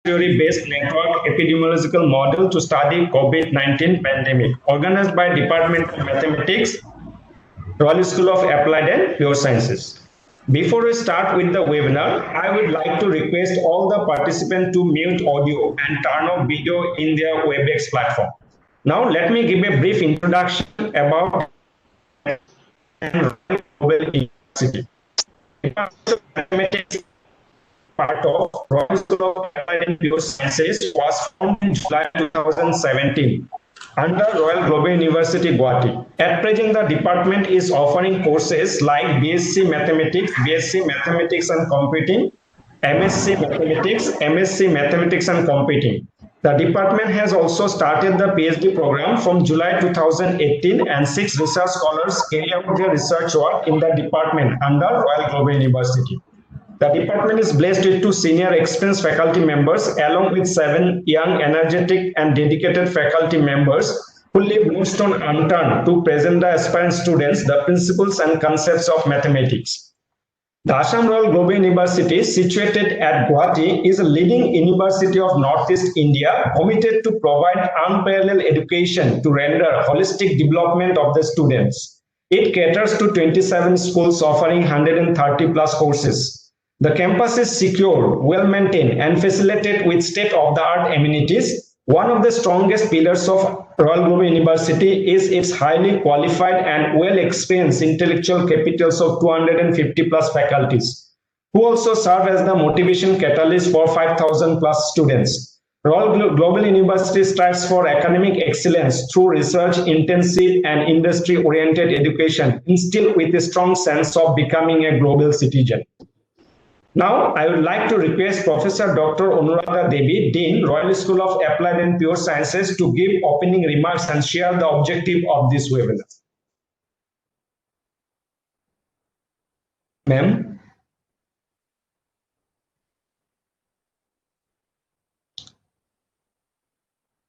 theory-based network epidemiological model to study COVID-19 pandemic, organized by Department of Mathematics, Royal School of Applied and Pure Sciences. Before we start with the webinar, I would like to request all the participants to mute audio and turn off video in their WebEx platform. Now, let me give a brief introduction about Global University. Mathematics part of Royal School of Applied and Pure Sciences was formed in July 2017 under Royal Global University, Guwahati. At present, the department is offering courses like BSc Mathematics, BSc Mathematics and Computing, MSc Mathematics, MSc Mathematics and Computing. The department has also started the PhD program from July 2018, and 6 research scholars carry out their research work in the department under Royal Global University. The department is blessed with 2 senior experienced faculty members along with 7 young, energetic and dedicated faculty members who leave no stone unturned to present the aspiring students the principles and concepts of mathematics. The Assam Royal Global University, situated at Guwahati, is a leading university of Northeast India committed to provide unparalleled education to render holistic development of the students. It caters to 27 schools offering 130 plus courses. The campus is secure, well-maintained and facilitated with state-of-the-art amenities. One of the strongest pillars of Royal Global University is its highly qualified and well-experienced intellectual capitals of 250 plus faculties, who also serve as the motivation catalyst for 5,000 plus students. Royal Global University strives for academic excellence through research-intensive and industry-oriented education, instilled with a strong sense of becoming a global citizen. Now, I would like to request Professor Dr. Anuradha Devi, Dean, Royal School of Applied and Pure Sciences, to give opening remarks and share the objective of this webinar. Ma'am.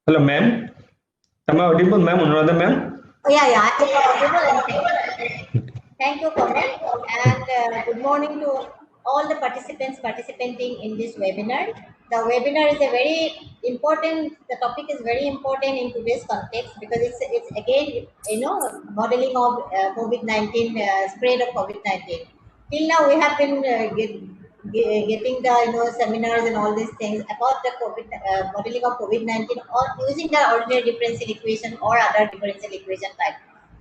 Hello, ma'am. Am I audible, ma'am? Anuradha, ma'am? Oh, yeah, I'm audible. Thank you, Kamal. And good morning to all the participants participating in this webinar. The webinar is a very important, the topic is very important in today's context because it's again, modeling of COVID-19, spread of COVID-19. Till now, we have been getting the seminars and all these things about the modeling of COVID-19 or using the ordinary differential equation or other differential equation type.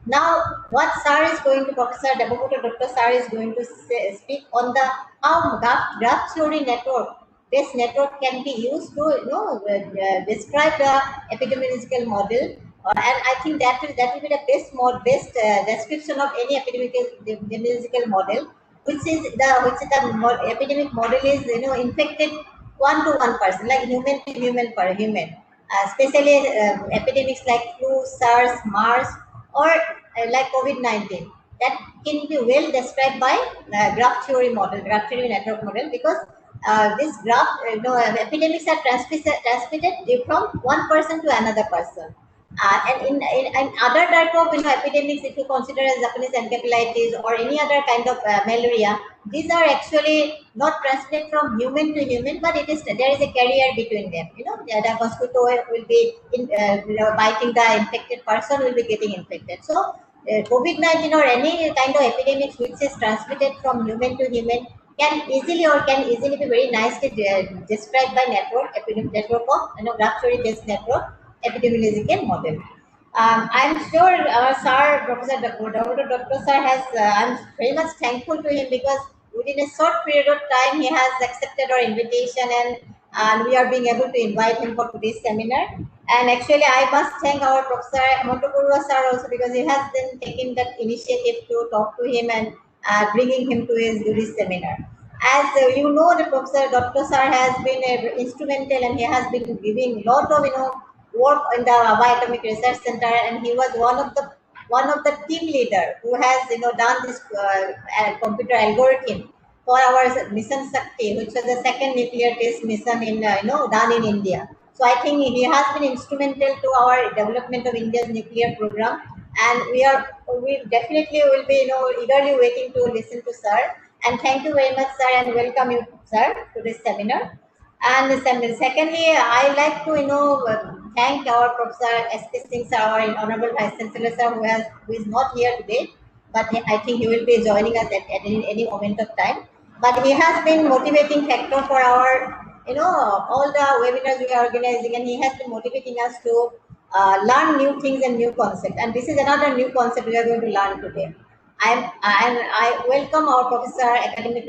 Now, what Sir is going to, Professor Debabhuta Dr. Sir is going to speak on the how graph theory network, this network can be used to describe the epidemiological model, and I think that will be the best description of any epidemiological model, which is the epidemic model is infected 1 to 1 person, like human to human per human, especially epidemics like flu, SARS, MERS, or like COVID-19, that can be well described by graph theory model, graph theory network model, because this graph, epidemics are transmitted from one person to another person. And in other type of epidemics, if you consider as Japanese encephalitis or any other kind of malaria, these are actually not transmitted from human to human, but there is a carrier between them. The mosquito will be biting the infected person, will be getting infected. So COVID-19 or any kind of epidemics which is transmitted from human to human can easily be very nicely described by network of graph theory based network epidemiological model. I'm sure our Sir, Professor Dr. Sir has, I'm very much thankful to him because within a short period of time he has accepted our invitation, and we are being able to invite him for today's seminar. And actually I must thank our Professor Hemantapurwa Sir also, because he has been taking that initiative to talk to him and bringing him to this seminar. As you know, the Professor Dr. Sir has been instrumental, and he has been giving a lot of work in the Bioatomic Research Center, and he was one of the team leader who has done this computer algorithm for our mission Shakti, which was the second nuclear test mission in done in India. So I think he has been instrumental to our development of India's nuclear program, and we definitely will be eagerly waiting to listen to Sir. And thank you very much, Sir, and welcome you, Sir, to this seminar. And secondly, I like to thank our Professor S.P. Singh sir, our Honorable Vice Chancellor sir, who is not here today, but I think he will be joining us at any moment of time. But he has been motivating factor for our all the webinars we are organizing, and he has been motivating us to learn new things and new concepts. And this is another new concept we are going to learn today. I welcome our professor, academic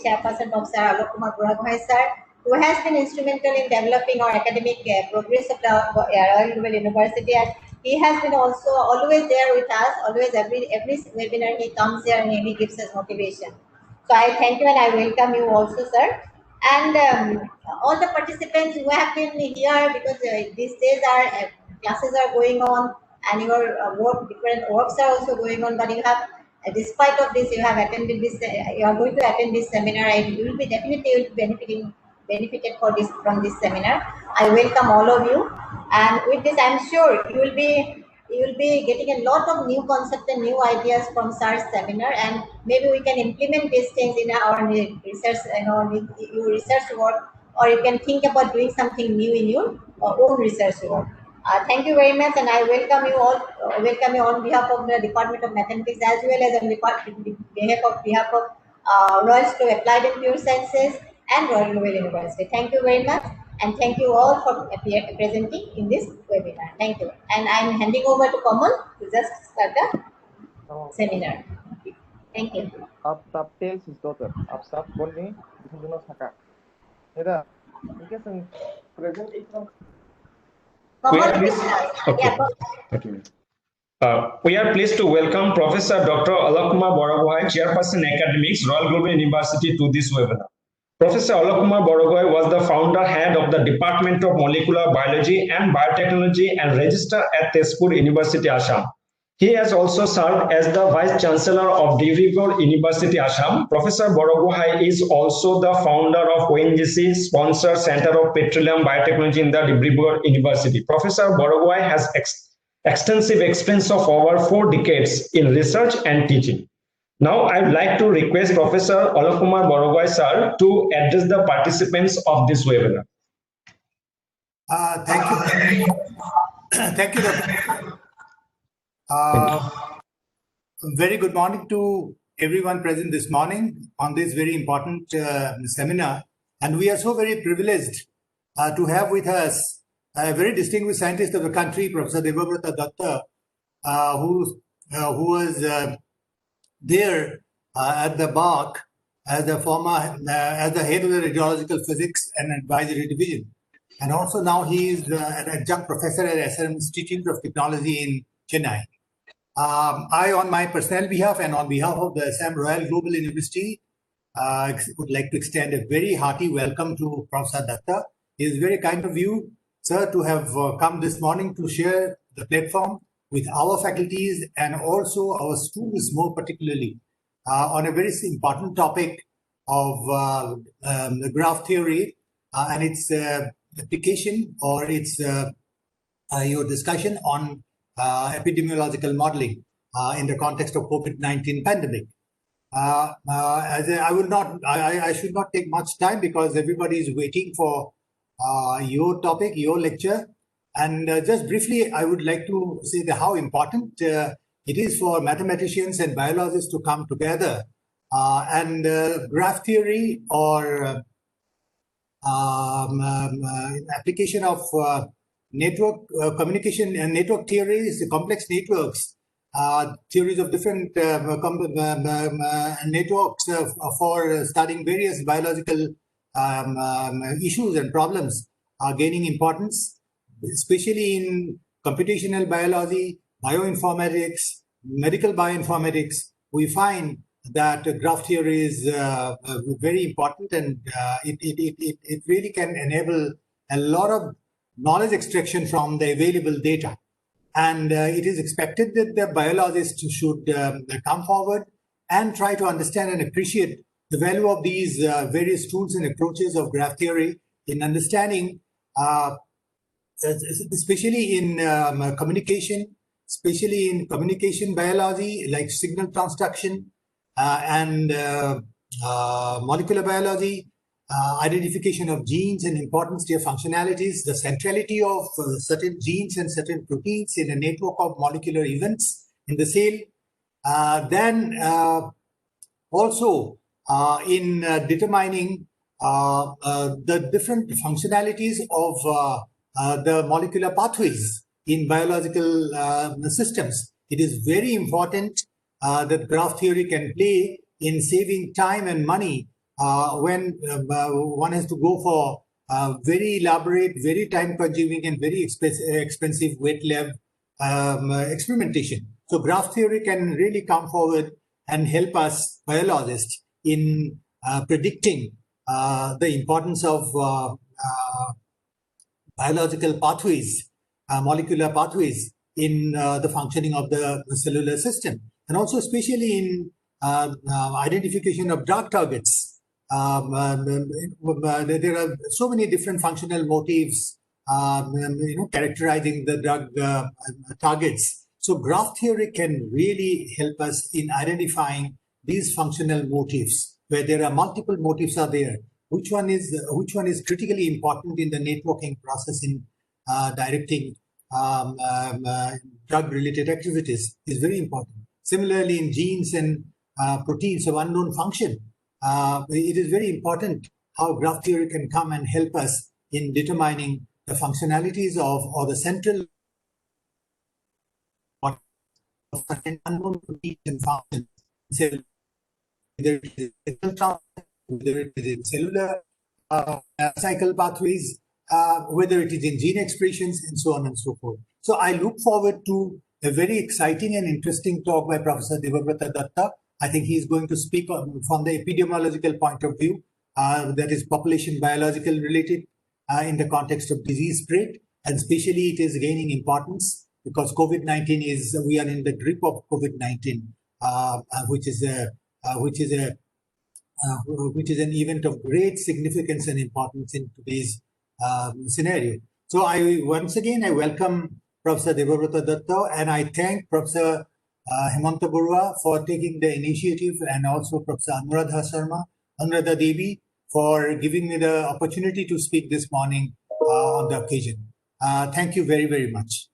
chairperson, Professor Alok Kumar Buragohai sir, who has been instrumental in developing our academic progress of the Royal Global University. And he has been also always there with us, always every webinar he comes here and he gives us motivation. So I thank you and I welcome you also, sir. And all the participants who have been here, because these days our classes are going on and your different works are also going on, but you have, despite of this, you have attended this, you are going to attend this seminar, and you will be definitely benefited for this from this seminar. I welcome all of you, and with this, I'm sure you will be getting a lot of new concepts and new ideas from SAR's seminar, and maybe we can implement these things in our research, your research work, or you can think about doing something new in your own research work. Thank you very much, and I welcome you all. Welcome you on behalf of the Department of Mathematics as well as on behalf of Royal School of Applied and Pure Sciences and Royal Global University. Thank you very much, and thank you all for presenting in this webinar. Thank you, and I'm handing over to Kamal to just start the seminar. Thank you. Up tells his daughter. Up stop Bonnie, Saka. Eda, present we are pleased to welcome Professor Dr. Alok Kumar Buragohai, Chairperson Academics, Royal Global University, to this webinar. Professor Alok Kumar Buragohai was the founder head of the Department of Molecular Biology and Biotechnology and Registrar at Tezpur University, Assam. He has also served as the Vice Chancellor of Dibrugarh University, Assam. Professor Buragohai is also the founder of ONGC sponsored Center of Petroleum Biotechnology in the Dibrugarh University. Professor Buragohai has extensive experience of over 4 decades in research and teaching. Now, I would like to request Professor Alok Kumar Buragohai sir to address the participants of this webinar. Thank you. Thank you, Dr. Very good morning to everyone present this morning on this very important seminar. And we are so very privileged to have with us a very distinguished scientist of the country, Professor Debabrata Datta, who was there at the BARC as the head of the Radiological Physics and Advisory Division. And also now he is an adjunct professor at SRM Institute of Technology in Chennai. I, on my personal behalf and on behalf of the Assam Royal Global University, would like to extend a very hearty welcome to Professor Datta. It is very kind of you, sir, to have come this morning to share the platform with our faculties and also our students more particularly on a very important topic of the graph theory and its application, or its your discussion on epidemiological modeling in the context of COVID-19 pandemic. I should not take much time because everybody is waiting for your topic, your lecture. And just briefly, I would like to say how important it is for mathematicians and biologists to come together. And graph theory, or application of network communication and network theories, complex networks, theories of different networks for studying various biological issues and problems are gaining importance, especially in computational biology, bioinformatics, medical bioinformatics. We find that graph theory is very important, and it really can enable a lot of knowledge extraction from the available data. And it is expected that the biologists should come forward and try to understand and appreciate the value of these various tools and approaches of graph theory in understanding, especially in communication, especially in communication biology, like signal transduction and molecular biology, identification of genes and importance, their functionalities, the centrality of certain genes and certain proteins in a network of molecular events in the cell. Then also in determining the different functionalities of the molecular pathways in biological systems. It is very important that graph theory can play in saving time and money when one has to go for very elaborate, very time-consuming, and very expensive wet lab experimentation. So graph theory can really come forward and help us biologists in predicting the importance of biological pathways, molecular pathways in the functioning of the cellular system, and also especially in identification of drug targets. There are so many different functional motifs, characterizing the drug targets. So graph theory can really help us in identifying these functional motifs, where there are multiple motifs are there. Which one is critically important in the networking process in directing drug-related activities is very important. Similarly, in genes and proteins of unknown function, it is very important how graph theory can come and help us in determining the functionalities of or the central of certain unknown proteins and functions, whether it is in cellular cycle pathways, whether it is in gene expressions, and so on and so forth. So I look forward to a very exciting and interesting talk by Professor Debabrata Datta. I think he is going to speak from the epidemiological point of view, that is population biological related in the context of disease spread, and especially it is gaining importance because COVID-19 we are in the grip of COVID-19, which is an event of great significance and importance in today's scenario. So once again I welcome Professor Debabrata Datta, and I thank Professor Hemanta Barua for taking the initiative, and also Professor Anuradha Devi for giving me the opportunity to speak this morning on the occasion. Thank you very, very much.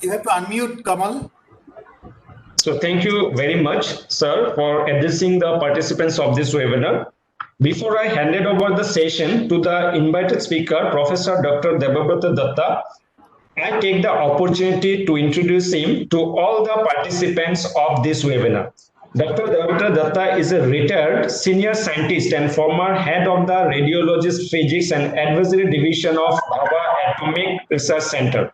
You have to unmute, Kamal. So thank you very much, sir, for addressing the participants of this webinar. Before I hand it over the session to the invited speaker, Professor Dr. Debabrata Datta, I take the opportunity to introduce him to all the participants of this webinar. Dr. Debabrata Datta is a retired senior scientist and former head of the Radiologist Physics and Advisory Division of Bhabha Atomic Research Center.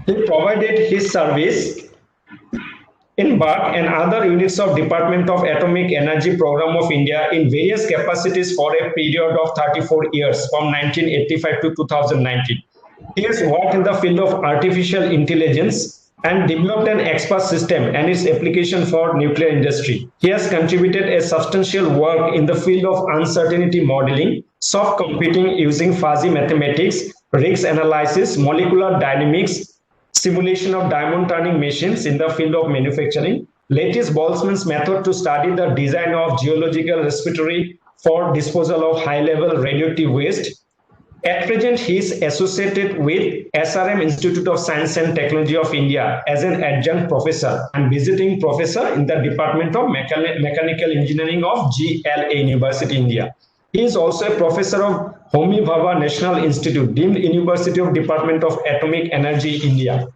He provided his service in BARC and other units of Department of Atomic Energy Program of India in various capacities for a period of 34 years from 1985 to 2019. He has worked in the field of artificial intelligence and developed an expert system and its application for nuclear industry. He has contributed a substantial work in the field of uncertainty modeling, soft computing using fuzzy mathematics, risk analysis, molecular dynamics, simulation of diamond turning machines in the field of manufacturing, Lattice-Boltzmann's method to study the design of geological repository for disposal of high-level radioactive waste. At present, he is associated with SRM Institute of Science and Technology of India as an adjunct professor and visiting professor in the Department of Mechanical Engineering of GLA University, India. He is also a professor of Homi Bhabha National Institute, Deemed University of Department of Atomic Energy, India.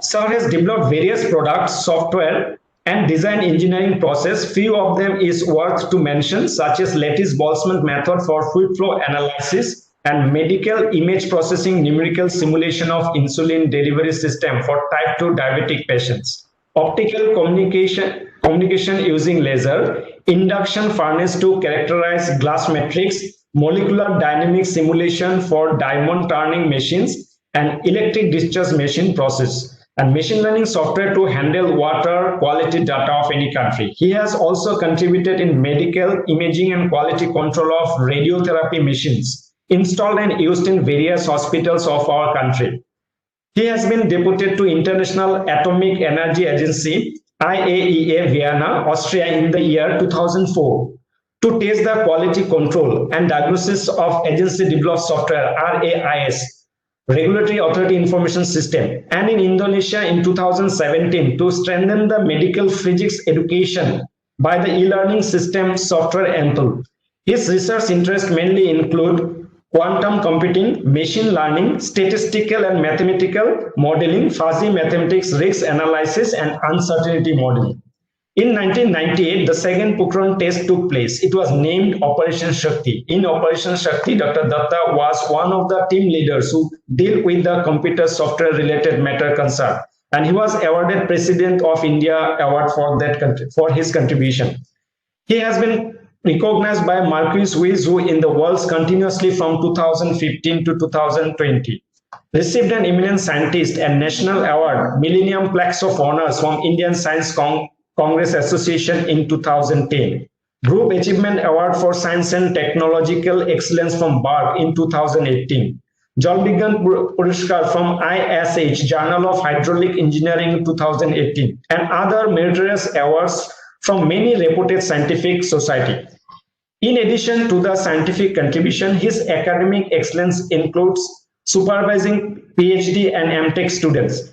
Sir has developed various products, software, and design engineering process. Few of them is worth to mention, such as Lattice-Boltzmann method for fluid flow analysis and medical image processing numerical simulation of insulin delivery system for type 2 diabetic patients. Optical communication using laser, induction furnace to characterize glass matrix, molecular dynamic simulation for diamond turning machines, and electric discharge machine process, and machine learning software to handle water quality data of any country. He has also contributed in medical imaging and quality control of radiotherapy machines installed and used in various hospitals of our country. He has been deputed to International Atomic Energy Agency IAEA Vienna, Austria in the year 2004 to test the quality control and diagnosis of agency developed software RAIS, Regulatory Authority Information System, and in Indonesia in 2017 to strengthen the medical physics education by the e-learning system Software Ample. His research interests mainly include quantum computing, machine learning, statistical and mathematical modeling, fuzzy mathematics, risk analysis, and uncertainty modeling. In 1998, the second Pokhran test took place. It was named Operation Shakti. In Operation Shakti, Dr. Datta was one of the team leaders who deal with the computer software related matter concern, and he was awarded President of India Award for his contribution. He has been recognized by Marquis Wizhou in the world continuously from 2015 to 2020. Received an eminent scientist and national award, Millennium Plaques of Honors from Indian Science Congress Association in 2010. Group Achievement Award for Science and Technological Excellence from BARC in 2018. Jal Vigyan Puruskar from ISH, Journal of Hydraulic Engineering in 2018, and other meritorious awards from many reputed scientific society. In addition to the scientific contribution, his academic excellence includes supervising PhD and MTech students.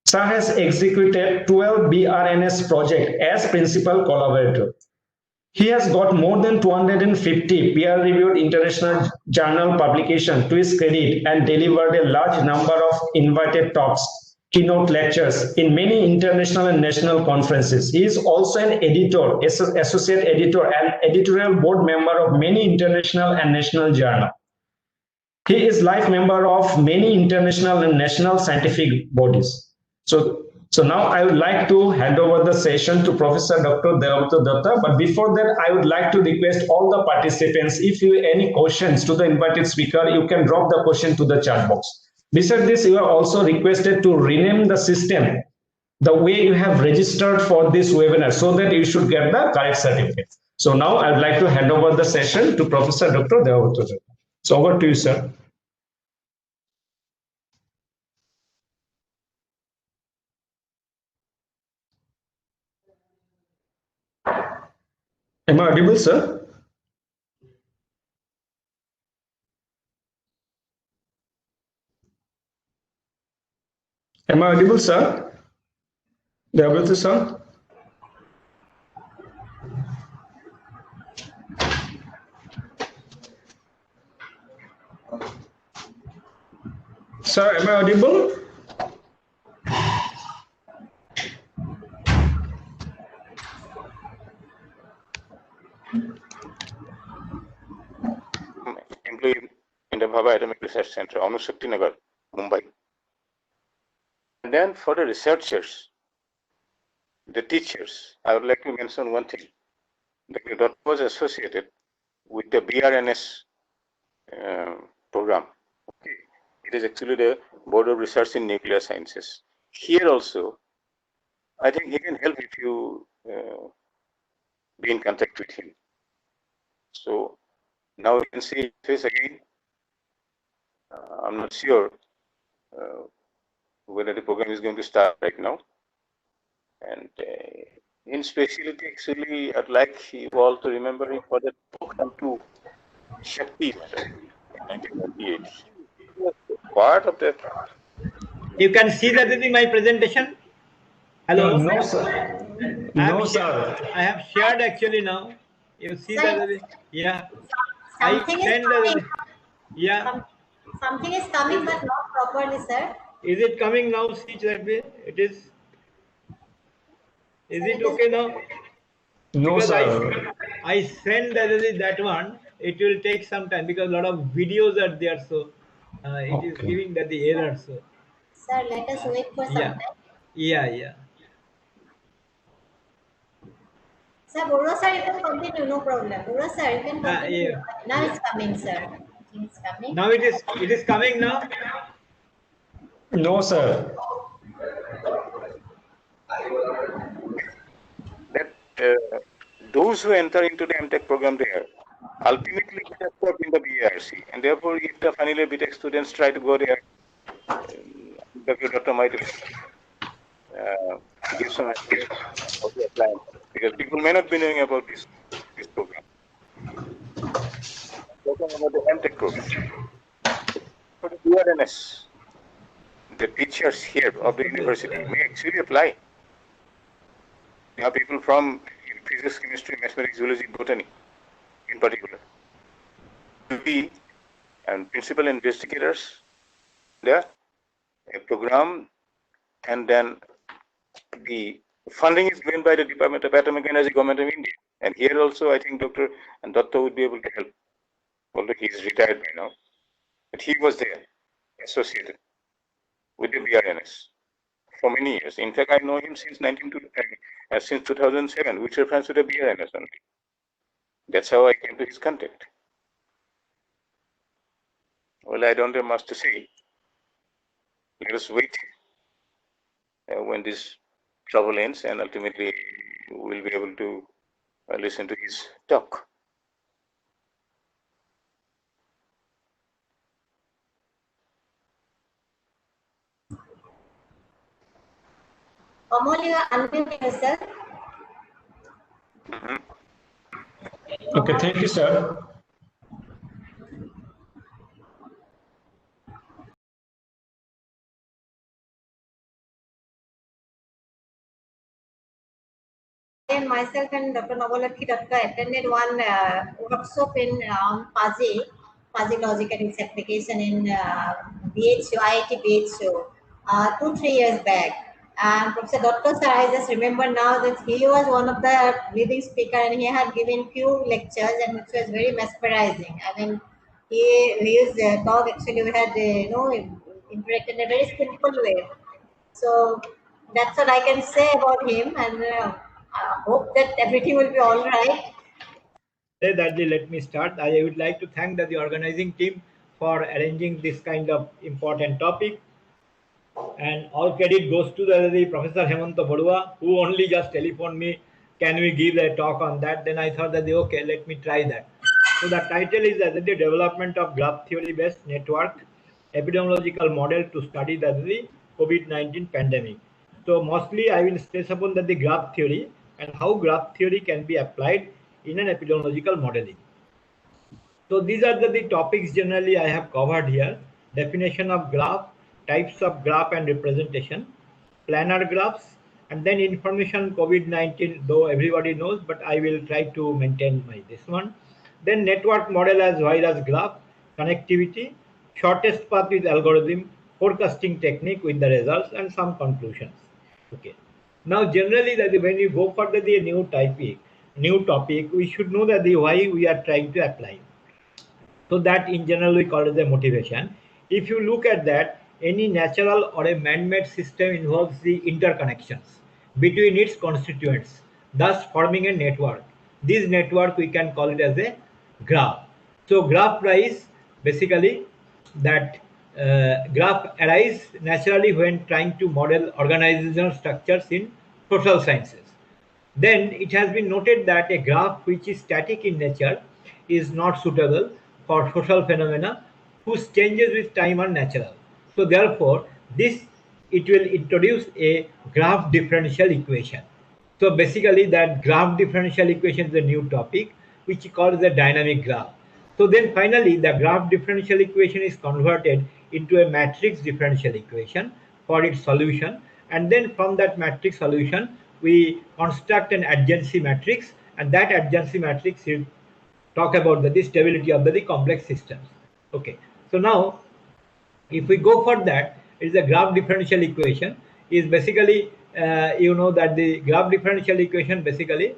Sir has executed 12 BRNS projects as principal collaborator. He has got more than 250 peer-reviewed international journal publications to his credit and delivered a large number of invited talks, keynote lectures in many international and national conferences. He is also an editor, associate editor, and editorial board member of many international and national journals. He is life member of many international and national scientific bodies. So now I would like to hand over the session to Professor Dr. Debabrata Datta. But before that, I would like to request all the participants, if you have any questions to the invited speaker, you can drop the question to the chat box. Besides this, you are also requested to rename the system the way you have registered for this webinar so that you should get the correct certificate. So now I would like to hand over the session to Professor Dr. Debabrata Datta. So over to you, sir. Am I audible, sir? Am I audible, sir? Debabrata, sir? Sir, am I audible? Employee in the Bhabha Atomic Research Center, Anushakti Nagar, Mumbai. And then for the researchers, the teachers, I would like to mention one thing. Dr. Datta was associated with the BRNS program. Okay. It is actually the Board of Research in Nuclear Sciences. Here also, I think he can help if you be in contact with him. So now you can see his face again. I'm not sure whether the program is going to start right now. And in speciality, actually, I'd like you all to remember him for the Pokhran 2 Shakti matter in 1998. He was part of that. You can see that in my presentation. Hello. No, sir. No, sir. I have shared actually now. You see that? Yeah. Something is coming. Yeah. Something is coming, but not properly, sir. Is it coming now? See that way? It is. Is it okay now? No, because sir. I send that one. It will take some time because a lot of videos are there, so it is giving that the error. So. Sir, let us wait for some time. Yeah. Sir, Bora sir, you can continue, no problem. Bora sir, you can continue. Yeah. Now it's coming, sir. It's coming. Now it is coming now. No, sir. That those who enter into the MTech program there ultimately get absorbed in the BARC, and therefore if the final BTech students try to go there, Dr. might give some idea how to apply it, because people may not be knowing about this program. Talking about the MTech program. For the BRNS, the teachers here of the university may actually apply. There are people from physics, chemistry, mathematics, zoology, botany in particular to be and principal investigators there, a program, and then the funding is given by the Department of Atomic Energy, Government of India. And here also, I think Dr. Datta would be able to help, although he is retired by now. But he was there, associated with the BRNS for many years. In fact, I know him since 2007, which refers to the BRNS only. That's how I came to his contact. Well, I don't have much to say. Let us wait when this trouble ends, and ultimately we'll be able to listen to his talk. Amol, you are unmuting yourself. Okay, thank you, sir. And myself and Dr. Navalakshi Datta attended one workshop in Fuzzy Logic and its application in BHU, IIT BHU, 2-3 years back. And Professor Dr. Sir, I just remember now that he was one of the leading speaker, and he had given few lectures, and which was very mesmerizing. I mean, his talk actually we had interacted in a very simple way. So that's what I can say about him, and I hope that everything will be all right. Let me start. I would like to thank the organizing team for arranging this kind of important topic. And all credit goes to the Professor Hemanta Badua, who only just telephoned me, can we give a talk on that? Then I thought that, okay, let me try that. So the title is the development of graph theory-based network epidemiological model to study the COVID-19 pandemic. So mostly I will stress upon the graph theory and how graph theory can be applied in an epidemiological modeling. So these are the topics generally I have covered here. Definition of graph, types of graph and representation, planar graphs, and then information COVID-19, though everybody knows, but I will try to maintain this one. Then network model as virus graph, connectivity, shortest path with algorithm, forecasting technique with the results, and some conclusions. Okay. Now generally that when you go for the new topic, we should know that why we are trying to apply. So that in general we call it the motivation. If you look at that, any natural or a man-made system involves the interconnections between its constituents, thus forming a network. This network we can call it as a graph. So graph rise basically that graph arise naturally when trying to model organizational structures in social sciences. Then it has been noted that a graph which is static in nature is not suitable for social phenomena whose changes with time are natural. So therefore, it will introduce a graph differential equation. So basically that graph differential equation is a new topic which is called the dynamic graph. So then finally the graph differential equation is converted into a matrix differential equation for its solution, and then from that matrix solution we construct an adjacency matrix, and that adjacency matrix will talk about the stability of the complex systems. Okay, so now if we go for that, it is a graph differential equation is basically you know that the graph differential equation basically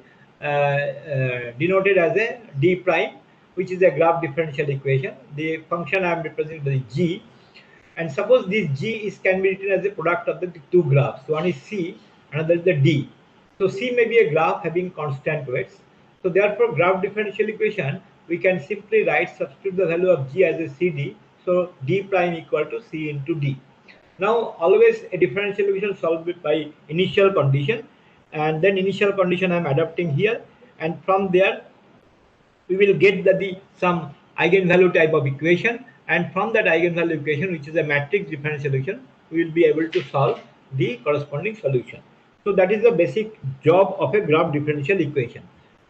denoted as a d prime, which is a graph differential equation. The function I am representing the g, and suppose this g can be written as a product of the two graphs. One is c, another is the d. So c may be a graph having constant weights. So therefore graph differential equation we can simply substitute the value of g as a cd. So d prime equal to c into d. Now always a differential equation solved by initial condition, and then initial condition I am adapting here, and from there we will get some eigenvalue type of equation, and from that eigenvalue equation, which is a matrix differential equation, we will be able to solve the corresponding solution. So that is the basic job of a graph differential equation.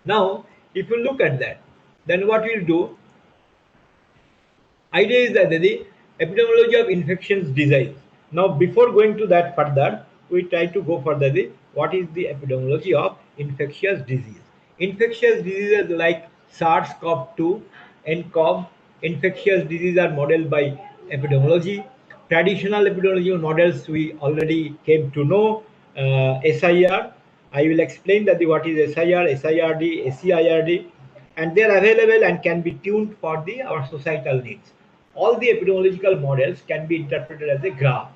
Now, if you look at that, then what we'll do, idea is that the epidemiology of infections disease. Now, before going to that further, we try to go further. What is the epidemiology of infectious disease? Infectious diseases like SARS-CoV-2, nCoV, infectious diseases are modeled by epidemiology. Traditional epidemiology models we already came to know. SIR. I will explain that what is SIR, SIRD, ACIRD, and they are available and can be tuned for our societal needs. All the epidemiological models can be interpreted as a graph.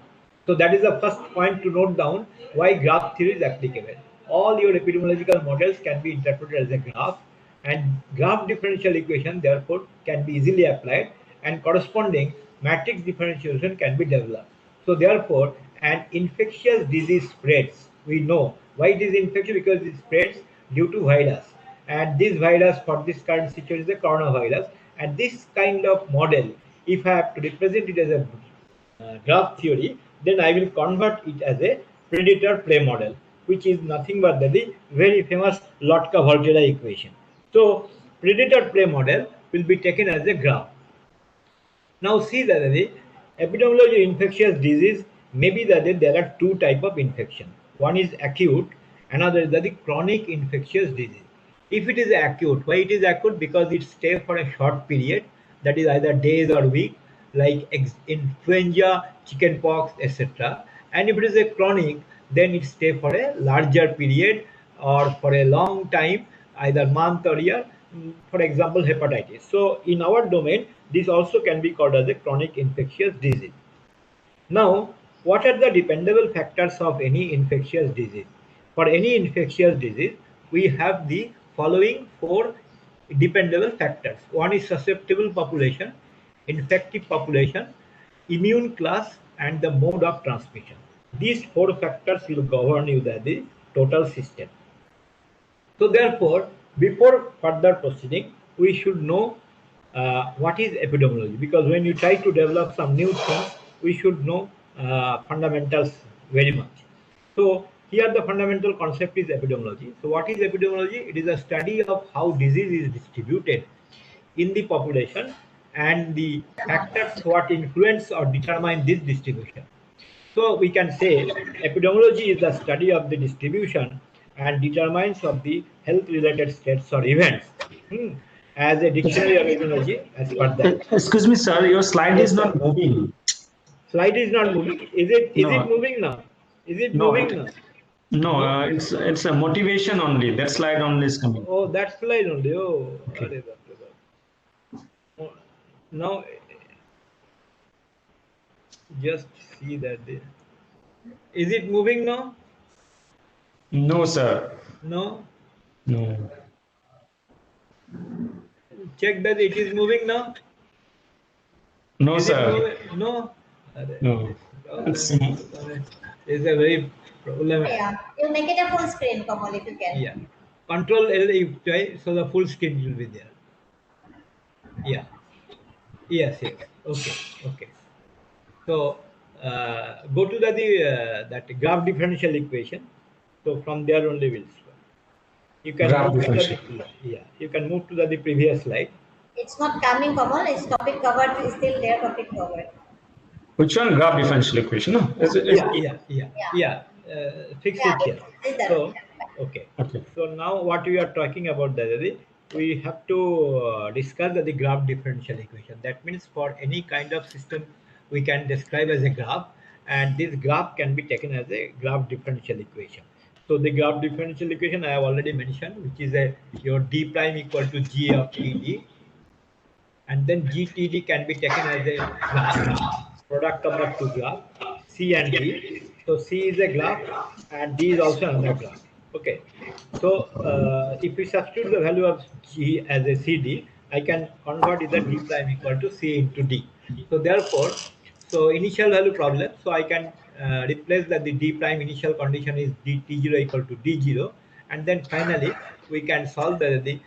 So that is the first point to note down why graph theory is applicable. All your epidemiological models can be interpreted as a graph, and graph differential equation therefore can be easily applied, and corresponding matrix differentiation can be developed. So therefore, an infectious disease spreads. We know why it is infectious, because it spreads due to virus. And this virus for this current situation is the coronavirus. And this kind of model, if I have to represent it as a graph theory, then I will convert it as a predator-prey model, which is nothing but the very famous Lotka-Volterra equation. So predator-prey model will be taken as a graph. Now see that the epidemiology of infectious disease may be that there are two types of infection. One is acute, another is the chronic infectious disease. If it is acute, why it is acute? Because it stays for a short period, that is either days or weeks, like influenza, chickenpox, etc. And if it is a chronic, then it stays for a larger period or for a long time, either month or year. For example, hepatitis. So in our domain, this also can be called as a chronic infectious disease. Now, what are the dependable factors of any infectious disease? For any infectious disease, we have the following four dependable factors. One is susceptible population, infective population, immune class, and the mode of transmission. These four factors will govern you the total system. So therefore, before further proceeding, we should know what is epidemiology, because when you try to develop some new things, we should know fundamentals very much. So here the fundamental concept is epidemiology. So what is epidemiology? It is a study of how disease is distributed in the population and the factors what influence or determine this distribution. So we can say epidemiology is the study of the distribution and determines of the health related states or events. As a dictionary of epidemiology, as per that. Excuse me, sir, your slide is not moving. Slide is not moving. Is it No. moving now? Is it No, moving now? No, it's a motivation only. That slide only is coming. Oh, that slide only. Oh, Okay. Oh, now just see that. Is it moving now? No, sir. No. No. Check that it is moving now. No, Is sir. it moving? No. No. It's a very problem. Yeah, you make it a full screen, Kamal, if you can. Yeah. Control L if try, so the full screen will be there. Yeah. Yes. Okay. So go to that graph differential equation. So from there only we'll start. You can Graph move to differential. you can move to the previous slide. It's not coming, Kamal. It's topic covered. Is still there, topic covered. Which one? Graph differential equation? No? Yeah. Fix Yeah, it here. is that So okay. Okay. So now what we are talking about, we have to discuss the graph differential equation. That means for any kind of system we can describe as a graph, and this graph can be taken as a graph differential equation. So the graph differential equation I have already mentioned, which is your d prime equal to g of td, and then gtd can be taken as a graph, product of the two graphs, c and d. So c is a graph and d is also another graph. Okay. So if we substitute the value of g as a cd, I can convert it the d prime equal to c into d. So therefore, initial value problem. So I can replace that the d prime initial condition is t0 equal to d0, and then finally we can solve the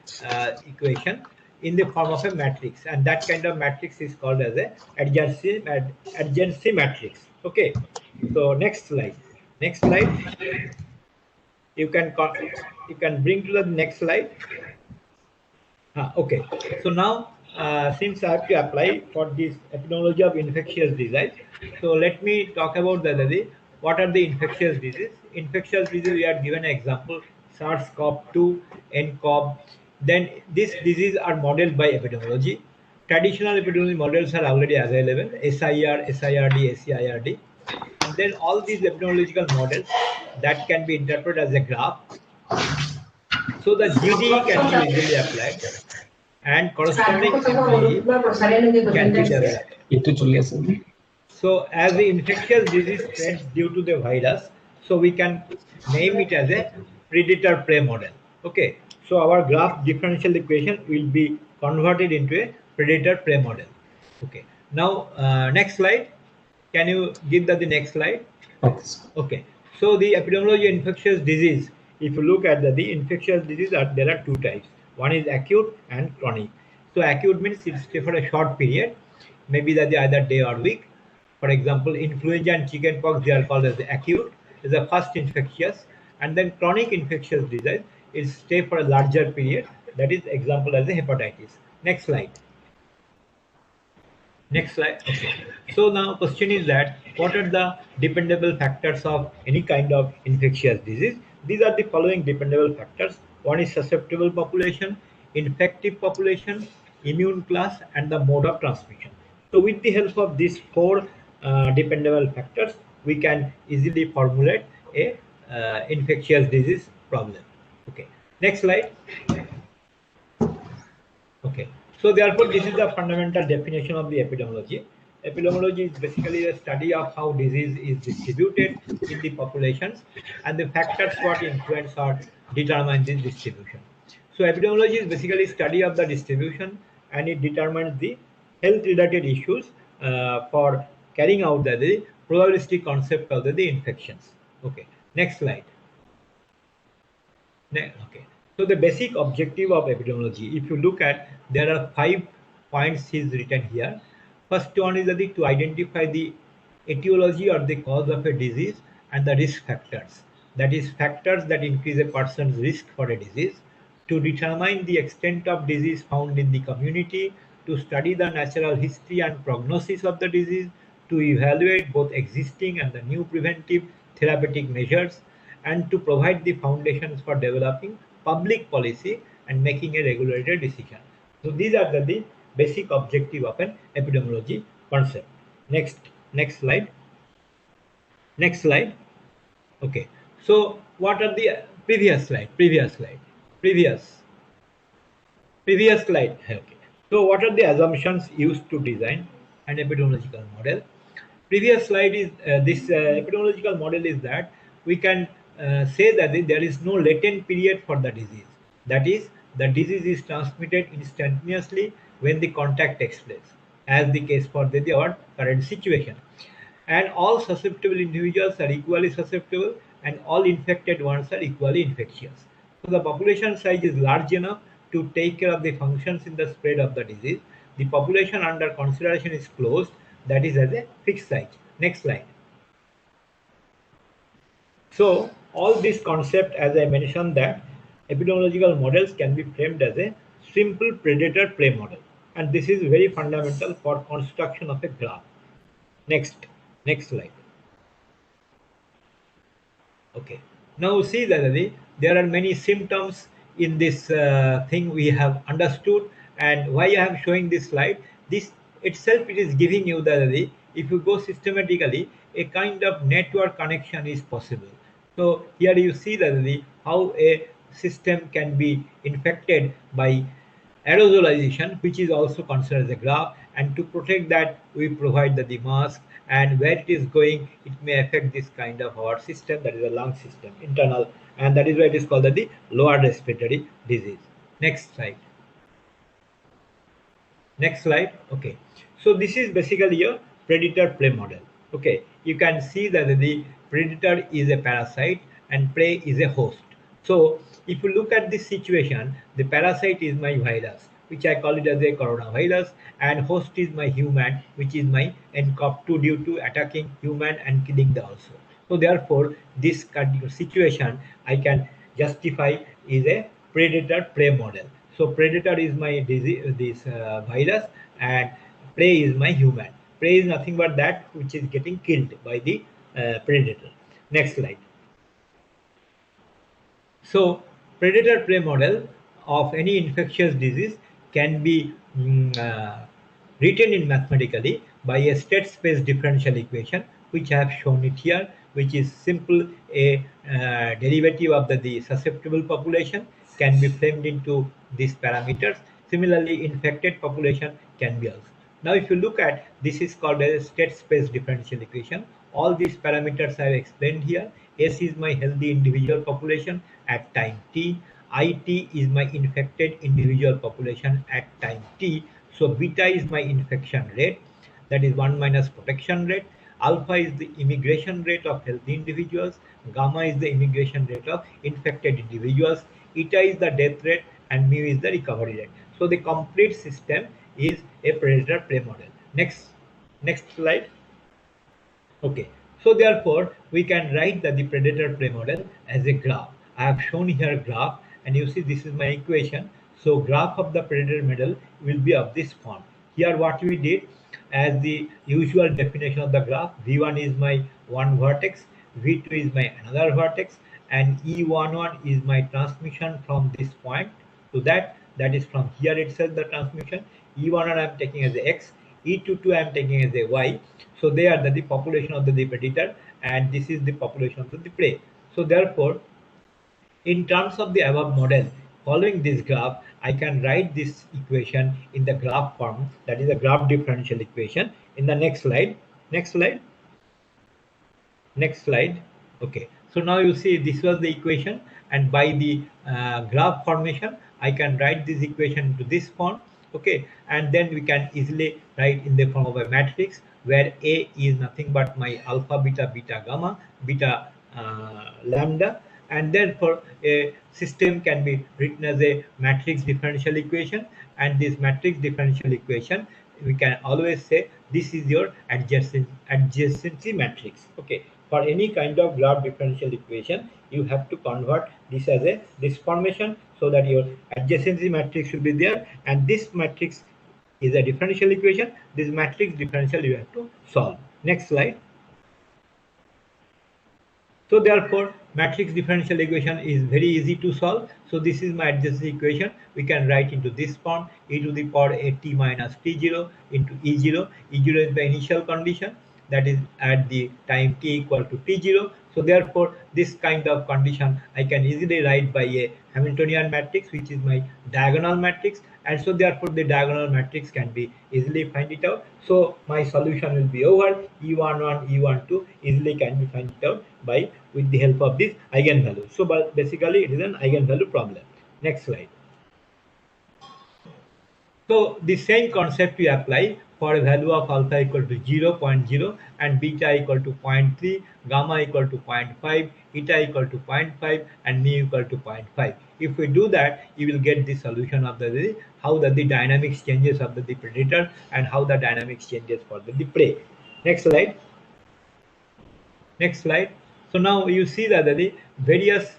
equation in the form of a matrix, and that kind of matrix is called as a adjacency matrix. Okay, so next slide. Next slide. You can bring to the next slide. Okay, so now since I have to apply for this epidemiology of infectious disease, so let me talk about what are the infectious diseases. Infectious disease, we are given an example, SARS-CoV-2, nCoV. Then these diseases are modeled by epidemiology. Traditional epidemiology models are already available, SIR, SIRD, SCIRD. And then all these epidemiological models that can be interpreted as a graph. So the GD can be easily applied and corresponding MG can be developed. So as the infectious disease spreads due to the virus, so we can name it as a predator-prey model. Okay, so our graph differential equation will be converted into a predator-prey model. Okay, now next slide. Can you give the next slide? Okay, so the epidemiology of infectious disease, if you look at the infectious disease, there are two types. One is acute and chronic. So acute means it's for a short period, maybe that either day or week. For example, influenza and chickenpox, they are called as the acute, is the first infectious, and then chronic infectious disease is stay for a larger period. That is example as the hepatitis. Next slide. Next slide. Okay. So now question is that what are the dependable factors of any kind of infectious disease? These are the following dependable factors. One is susceptible population, infective population, immune class, and the mode of transmission. So with the help of these four dependable factors, we can easily formulate a infectious disease problem. Okay. Next slide. Okay. So therefore, this is the fundamental definition of the epidemiology. Epidemiology is basically a study of how disease is distributed in the populations and the factors what influence or determine this distribution. So epidemiology is basically study of the distribution and it determines the health related issues for carrying out the probabilistic concept of the infections. Okay. Next slide. Okay. So the basic objective of epidemiology, if you look at, there are 5 points is written here. First one is that to identify the etiology or the cause of a disease and the risk factors. That is factors that increase a person's risk for a disease. To determine the extent of disease found in the community, to study the natural history and prognosis of the disease, to evaluate both existing and the new preventive therapeutic measures, and to provide the foundations for developing public policy and making a regulatory decision. So these are the basic objective of an epidemiology concept. Next slide. Next slide. Okay. So what are the previous slide? Previous slide. Okay. So what are the assumptions used to design an epidemiological model? Previous slide is this epidemiological model is that we can say that there is no latent period for the disease. That is, the disease is transmitted instantaneously when the contact takes place, as the case for our current situation. And all susceptible individuals are equally susceptible and all infected ones are equally infectious. So the population size is large enough to take care of the functions in the spread of the disease. The population under consideration is closed, that is as a fixed size. Next slide. So all this concept, as I mentioned, that epidemiological models can be framed as a simple predator-prey model, and this is very fundamental for construction of a graph. Next slide. Okay. Now see that there are many symptoms in this thing we have understood, and why I am showing this slide. This itself it is giving you that if you go systematically, a kind of network connection is possible. So here you see that how a system can be infected by aerosolization, which is also considered as a graph, and to protect that we provide the mask, and where it is going it may affect this kind of our system, that is a lung system internal, and that is why it is called the lower respiratory disease. Next slide. Okay, so this is basically a predator prey model. Okay, you can see that the predator is a parasite and prey is a host. So if you look at this situation, the parasite is my virus which I call it as a coronavirus, and host is my human, which is my nCoV2 due to attacking human and killing the also. So therefore, this kind of situation I can justify is a predator-prey model. So predator is my disease, this virus, and prey is my human. Prey is nothing but that which is getting killed by the predator. Next slide. So predator-prey model of any infectious disease can be written in mathematically by a state space differential equation, which I have shown it here, which is simple a derivative of the susceptible population can be framed into these parameters. Similarly, infected population can be also. Now, if you look at this is called a state space differential equation. All these parameters I have explained here. S is my healthy individual population at time t. IT is my infected individual population at time t. So beta is my infection rate, that is 1 minus protection rate. Alpha is the immigration rate of healthy individuals. Gamma is the immigration rate of infected individuals. Eta is the death rate and mu is the recovery rate. So the complete system is a predator-prey model. Next slide. Okay, so therefore we can write the predator-prey model as a graph. I have shown here graph, and you see this is my equation. So graph of the predator model will be of this form. Here what we did, as the usual definition of the graph, V1 is my one vertex, V2 is my another vertex, and E11 is my transmission from this point to that is from here itself the transmission. E11 I am taking as a X, E22 I am taking as a Y. So they are the population of the predator, and this is the population of the prey. So therefore, in terms of the above model, following this graph, I can write this equation in the graph form, that is a graph differential equation. In the next slide. Okay, so now you see this was the equation, and by the graph formation, I can write this equation to this form. Okay, and then we can easily write in the form of a matrix where A is nothing but my alpha, beta, beta, gamma, beta, lambda, and therefore a system can be written as a matrix differential equation. And this matrix differential equation, we can always say this is your adjacency matrix. Okay, for any kind of graph differential equation, you have to convert this as this formation, so that your adjacency matrix should be there, and this matrix is a differential equation. This matrix differential you have to solve. Next slide. So therefore, matrix differential equation is very easy to solve. So this is my adjacency equation. We can write into this form: e to the power a t minus t0 into E0. E0 is the initial condition, that is at the time t equal to t0. So therefore, this kind of condition I can easily write by a Hamiltonian matrix, which is my diagonal matrix, and so therefore the diagonal matrix can be easily find it out. So my solution will be over. E11, E12 easily can be find it out by with the help of this eigenvalue. So but basically it is an eigenvalue problem. Next slide. So the same concept we apply for a value of alpha equal to 0.0 and beta equal to 0.3, gamma equal to 0.5, eta equal to 0.5, and mu equal to 0.5. If we do that, you will get the solution of how the dynamics changes of the predator and how the dynamics changes for the prey. Next slide. Next slide. So now you see that the various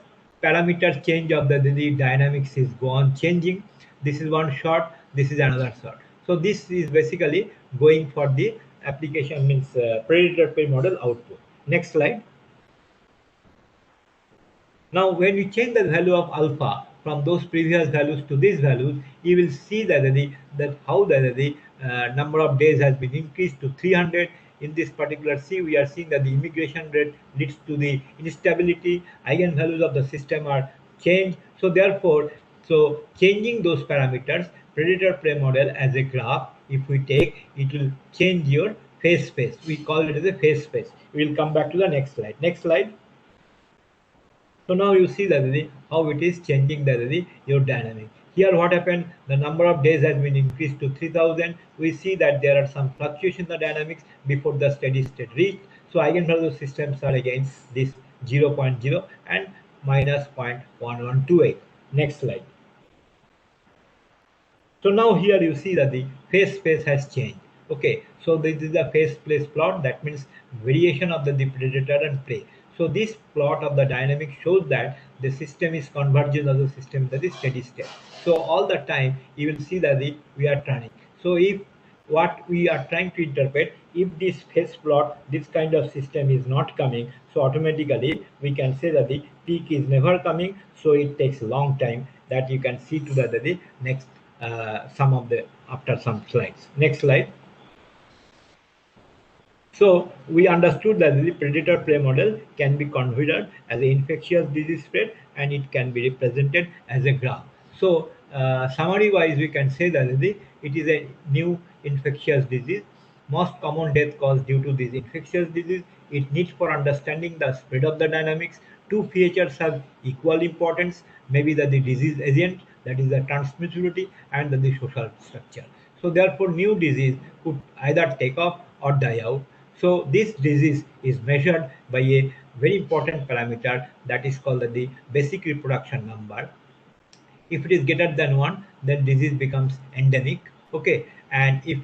parameters change of the dynamics is go on changing. This is one shot, this is another shot. So this is basically going for the application, means predator-prey model output. Next slide. Now when you change the value of alpha from those previous values to these values, you will see that how the number of days has been increased to 300. In this particular C, we are seeing that the immigration rate leads to the instability. Eigenvalues of the system are changed. So therefore, changing those parameters, predator-prey model as a graph, if we take, it will change your phase space. We call it as a phase space. We will come back to the next slide. Next slide. So now you see that how it is changing your dynamic. Here what happened, the number of days has been increased to 3000. We see that there are some fluctuation in the dynamics before the steady state reached. So eigenvalue systems are again this 0.0 and minus 0.1128. Next slide. So now here you see that the phase space has changed. Okay, so this is the phase space plot. That means variation of the predator and prey. So this plot of the dynamic shows that the system is convergence of the system that is steady state. So all the time you will see that we are turning. So if what we are trying to interpret, if this phase plot, this kind of system is not coming, so automatically we can say that the peak is never coming, so it takes a long time. That you can see to the next some of the after some slides. Next slide. So we understood that the predator prey model can be considered as an infectious disease spread, and it can be represented as a graph. So summary wise, we can say that it is a new infectious disease. Most common death cause due to this infectious disease. It needs for understanding the spread of the dynamics. Two features have equal importance. Maybe the disease agent, that is the transmissibility, and the social structure. So therefore, new disease could either take off or die out. So this disease is measured by a very important parameter that is called the basic reproduction number. If it is greater than 1, then disease becomes endemic. Okay, and if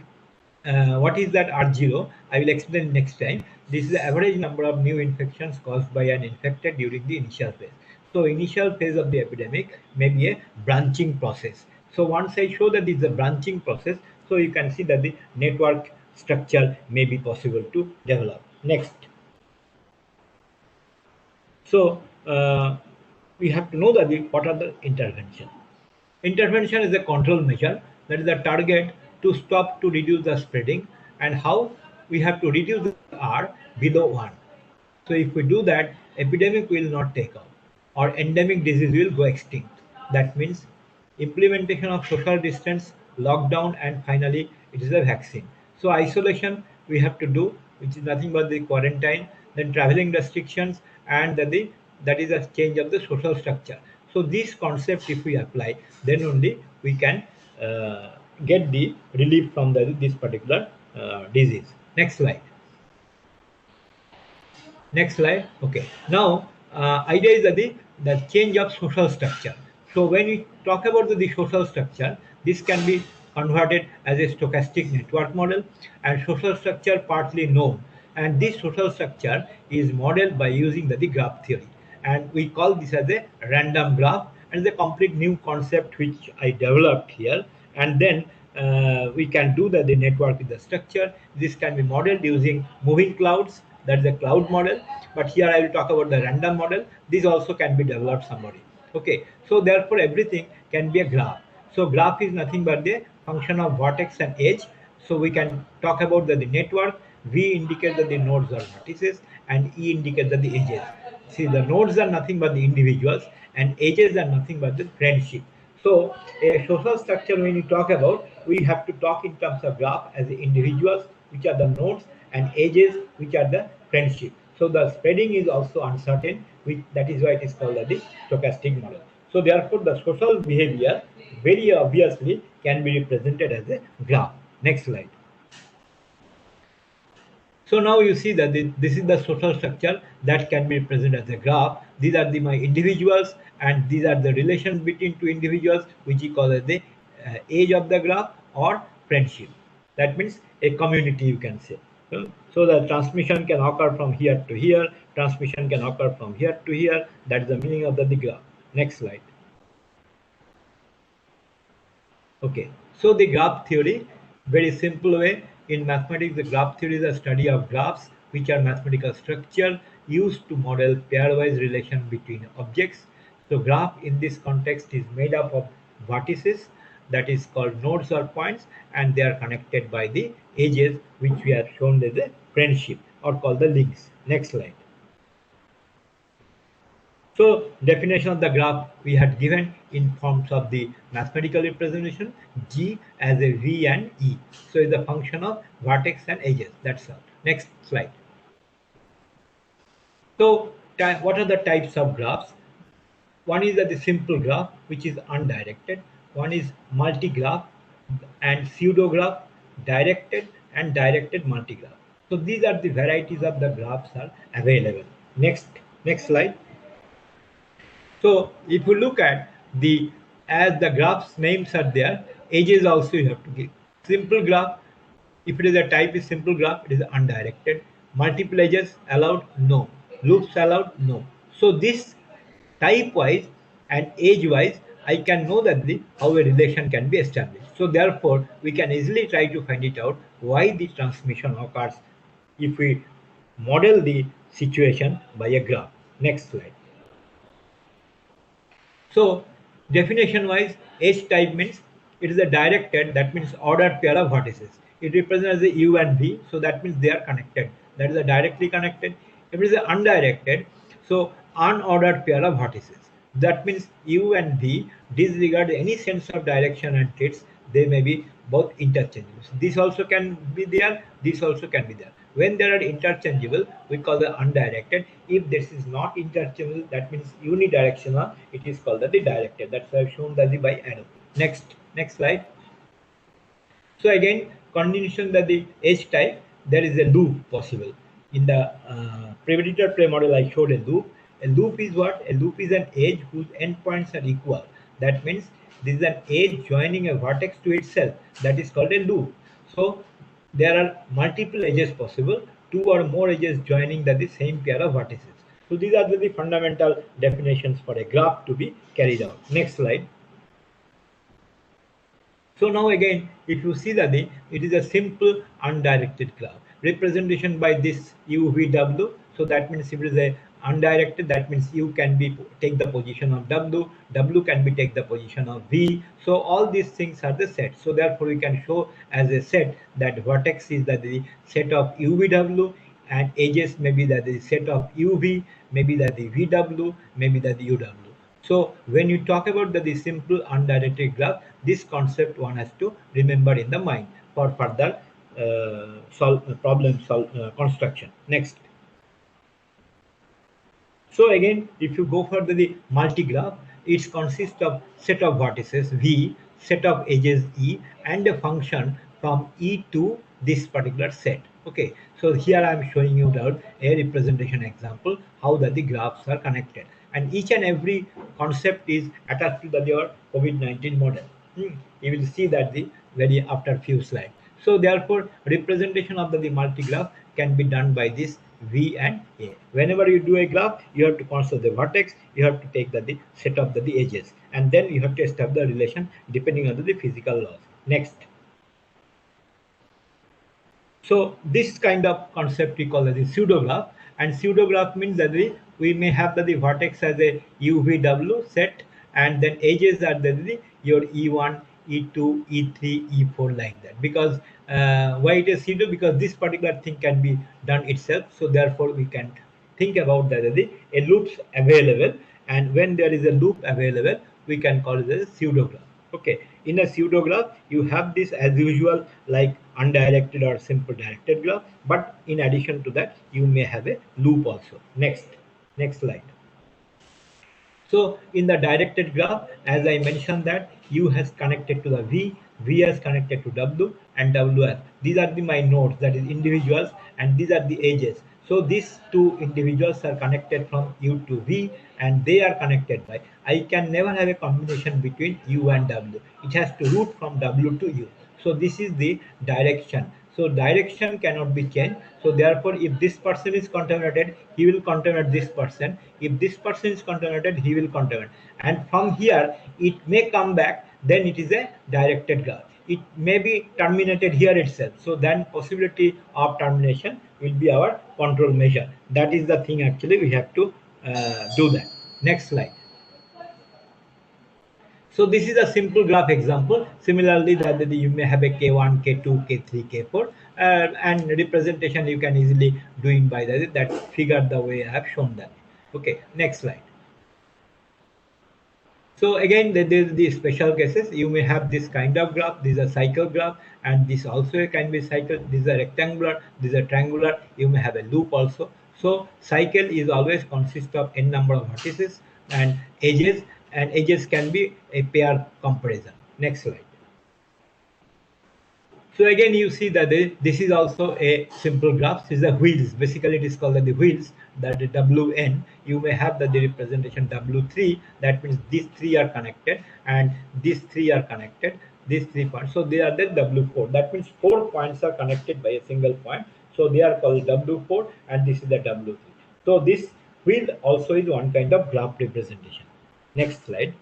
what is that R0? I will explain next time. This is the average number of new infections caused by an infected during the initial phase. So initial phase of the epidemic may be a branching process. So once I show that this is a branching process, so you can see that the network structure may be possible to develop. Next. So we have to know that what are the intervention. Intervention is a control measure, that is the target to stop to reduce the spreading, and how we have to reduce the R below 1. So if we do that, epidemic will not take off or endemic disease will go extinct. That means implementation of social distance, lockdown, and finally it is a vaccine. So isolation we have to do, which is nothing but the quarantine, then traveling restrictions, and that is a change of the social structure. So these concepts, if we apply, then only we can get the relief from this particular disease. Next slide. Next slide. Okay. Now, idea is that the change of social structure. So when we talk about the social structure, this can be converted as a stochastic network model, and social structure partly known. And this social structure is modeled by using the graph theory. And we call this as a random graph, and it's a complete new concept which I developed here. And then we can do the network with the structure. This can be modeled using moving clouds, that's the cloud model, but here I will talk about the random model. This also can be developed somebody. Okay, so therefore everything can be a graph. So graph is nothing but the function of vertex and edge. So we can talk about the network. V indicates that the nodes are vertices, and E indicates that the edges. See, the nodes are nothing but the individuals, and edges are nothing but the friendship. So a social structure, when you talk about, we have to talk in terms of graph as the individuals, which are the nodes, and edges, which are the friendship. So the spreading is also uncertain, that is why it is called the stochastic model. So therefore the social behavior very obviously can be represented as a graph. Next slide. So now you see that this is the social structure that can be represented as a graph. These are my individuals, and these are the relations between two individuals, which we call as the age of the graph or friendship. That means a community, you can say. So the transmission can occur from here to here, transmission can occur from here to here. That is the meaning of the graph. Next slide. Okay, so the graph theory, very simple way. In mathematics, the graph theory is a study of graphs, which are mathematical structure used to model pairwise relation between objects. So graph in this context is made up of vertices, that is called nodes or points, and they are connected by the edges, which we have shown as a friendship or called the links. Next slide. So definition of the graph we had given in forms of the mathematical representation, G as a V and E. So it's a function of vertex and edges. That's all. Next slide. So what are the types of graphs? One is the simple graph, which is undirected. One is multi-graph and pseudo-graph, directed and directed multi-graph. So these are the varieties of the graphs are available. Next slide. So if you look at as the graphs names are there, edges also you have to give. Simple graph, if it is a type is simple graph, it is undirected. Multiple edges allowed? No. Loops allowed? No. So this type wise and age wise, I can know that how a relation can be established. So therefore, we can easily try to find it out why the transmission occurs if we model the situation by a graph. Next slide. So definition wise, H type means it is a directed, that means ordered pair of vertices. It represents the U and V, so that means they are connected. That is a directly connected. If it is a undirected, so unordered pair of vertices. That means U and V disregard any sense of direction and traits. They may be both interchangeable. This also can be there, this also can be there. When they are interchangeable, we call the undirected. If this is not interchangeable, that means unidirectional, it is called the directed. That's why I've shown the by arrow. Next slide. So again, continuation that the edge type, there is a loop possible. In the predator prey model, I showed a loop. A loop is what? A loop is an edge whose endpoints are equal. That means this is an edge joining a vertex to itself. That is called a loop. So there are multiple edges possible, 2 or more edges joining the same pair of vertices. So these are the fundamental definitions for a graph to be carried out. Next slide. So now again, if you see that it is a simple undirected graph. Representation by this UVW. So that means if it is a undirected, that means U can be take the position of W, W can be take the position of V. So all these things are the set. So therefore we can show as a set that vertex is the set of UVW and edges maybe that the set of UV, maybe that the VW, maybe that the UW. So when you talk about the simple undirected graph, this concept one has to remember in the mind for further construction. Next. So again, if you go for the multi-graph, it consists of set of vertices V, set of edges E, and a function from E to this particular set. Okay, so here I am showing you a representation example how that the graphs are connected, and each and every concept is attached to your COVID-19 model. You will see that very after few slides. So therefore, representation of the multi-graph can be done by this V and A. Whenever you do a graph, you have to consider the vertex, you have to take the set of the edges, and then you have to establish the relation depending on the physical laws. Next. So this kind of concept we call as the pseudograph, and pseudograph means that we may have the vertex as a UVW set, and then edges are your E1, E2, E3, E4 like that. Because why it is pseudo? Because this particular thing can be done itself. So therefore we can think about a loops available, and when there is a loop available, we can call it as a pseudograph. Okay, in a pseudograph, you have this as usual like undirected or simple directed graph, but in addition to that, you may have a loop also. Next slide. So in the directed graph, as I mentioned that U has connected to the V, V has connected to W, and W has. These are my nodes, that is individuals, and these are the edges. So these two individuals are connected from U to V, and they are connected by. I can never have a combination between U and W. It has to route from W to U. So this is the direction. So direction cannot be changed. So therefore, if this person is contaminated, he will contaminate this person. If this person is contaminated, he will contaminate. And from here, it may come back. Then it is a directed graph. It may be terminated here itself. So then possibility of termination will be our control measure. That is the thing actually we have to do that. Next slide. So this is a simple graph example. Similarly, that you may have a K1, K2, K3, K4, and representation you can easily doing by that figure the way I have shown that. Okay, next slide. So again, there is the special cases. You may have this kind of graph. This is a cycle graph, and this also can be cycle. This is a rectangular. This is a triangular. You may have a loop also. So cycle is always consist of n number of vertices and edges, and edges can be a pair comparison. Next slide. So again, you see that this is also a simple graph. This is the wheels. Basically, it is called the wheels. That the Wn. You may have the representation W3. That means these three are connected, and these three are connected. these 3 points. So they are the W4. That means 4 points are connected by a single point. So they are called W4 and this is the W3. So this wheel also is one kind of graph representation. Next slide.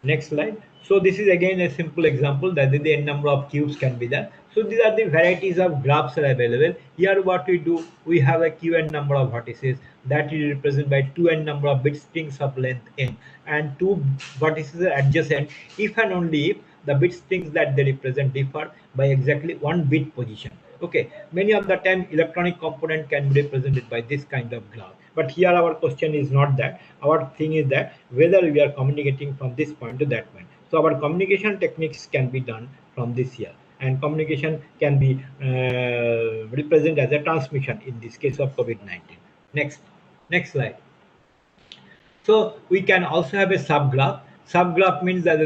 Next slide. So this is again a simple example that the n number of cubes can be there. So these are the varieties of graphs are available. Here what we do, we have a qn number of vertices that is represented by 2n number of bit strings of length n, and 2 vertices are adjacent if and only if the bit strings that they represent differ by exactly 1 bit position. Okay, many of the time electronic component can be represented by this kind of graph. But here our question is not that. Our thing is that whether we are communicating from this point to that point. So our communication techniques can be done from this here, and communication can be represented as a transmission in this case of COVID-19. Next slide. So we can also have a subgraph. Subgraph means that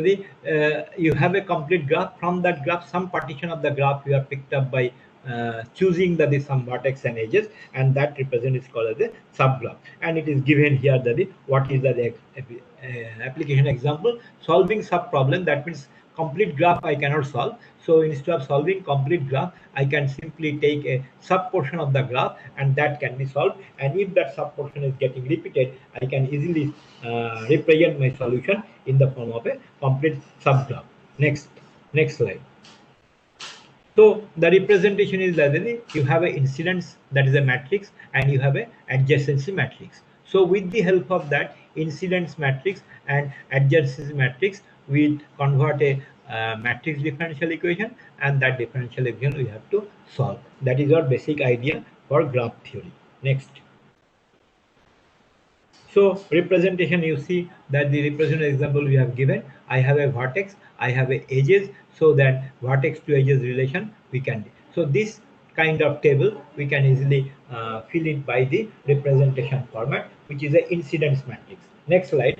you have a complete graph. From that graph, some partition of the graph you are picked up by choosing the some vertex and edges, and that represent is called as a subgraph. And it is given here that what is the application example, solving sub problem. That means complete graph I cannot solve. So instead of solving complete graph, I can simply take a sub portion of the graph and that can be solved. And if that sub portion is getting repeated, I can easily represent my solution in the form of a complete subgraph. Next slide. So the representation is that you have an incidence, that is a matrix, and you have an adjacency matrix. So with the help of that incidence matrix and adjacency matrix, we convert a matrix differential equation, and that differential equation we have to solve. That is our basic idea for graph theory. Next. So representation, you see that the representation example we have given. I have a vertex, I have a edges, so that vertex to edges relation we can do. So this kind of table we can easily fill it by the representation format, which is a incidence matrix. Next slide.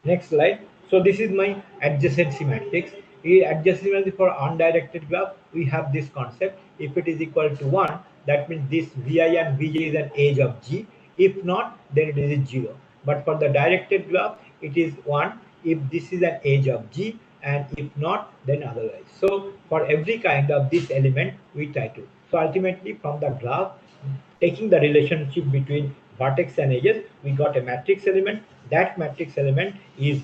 Next slide. So this is my adjacency matrix. Adjacency matrix for undirected graph, we have this concept. If it is equal to 1, that means this Vi and Vj is an edge of G. If not, then it is 0. But for the directed graph, it is 1 if this is an edge of G, and if not, then otherwise. So for every kind of this element, we try to. So ultimately from the graph, taking the relationship between vertex and edges, we got a matrix element. That matrix element is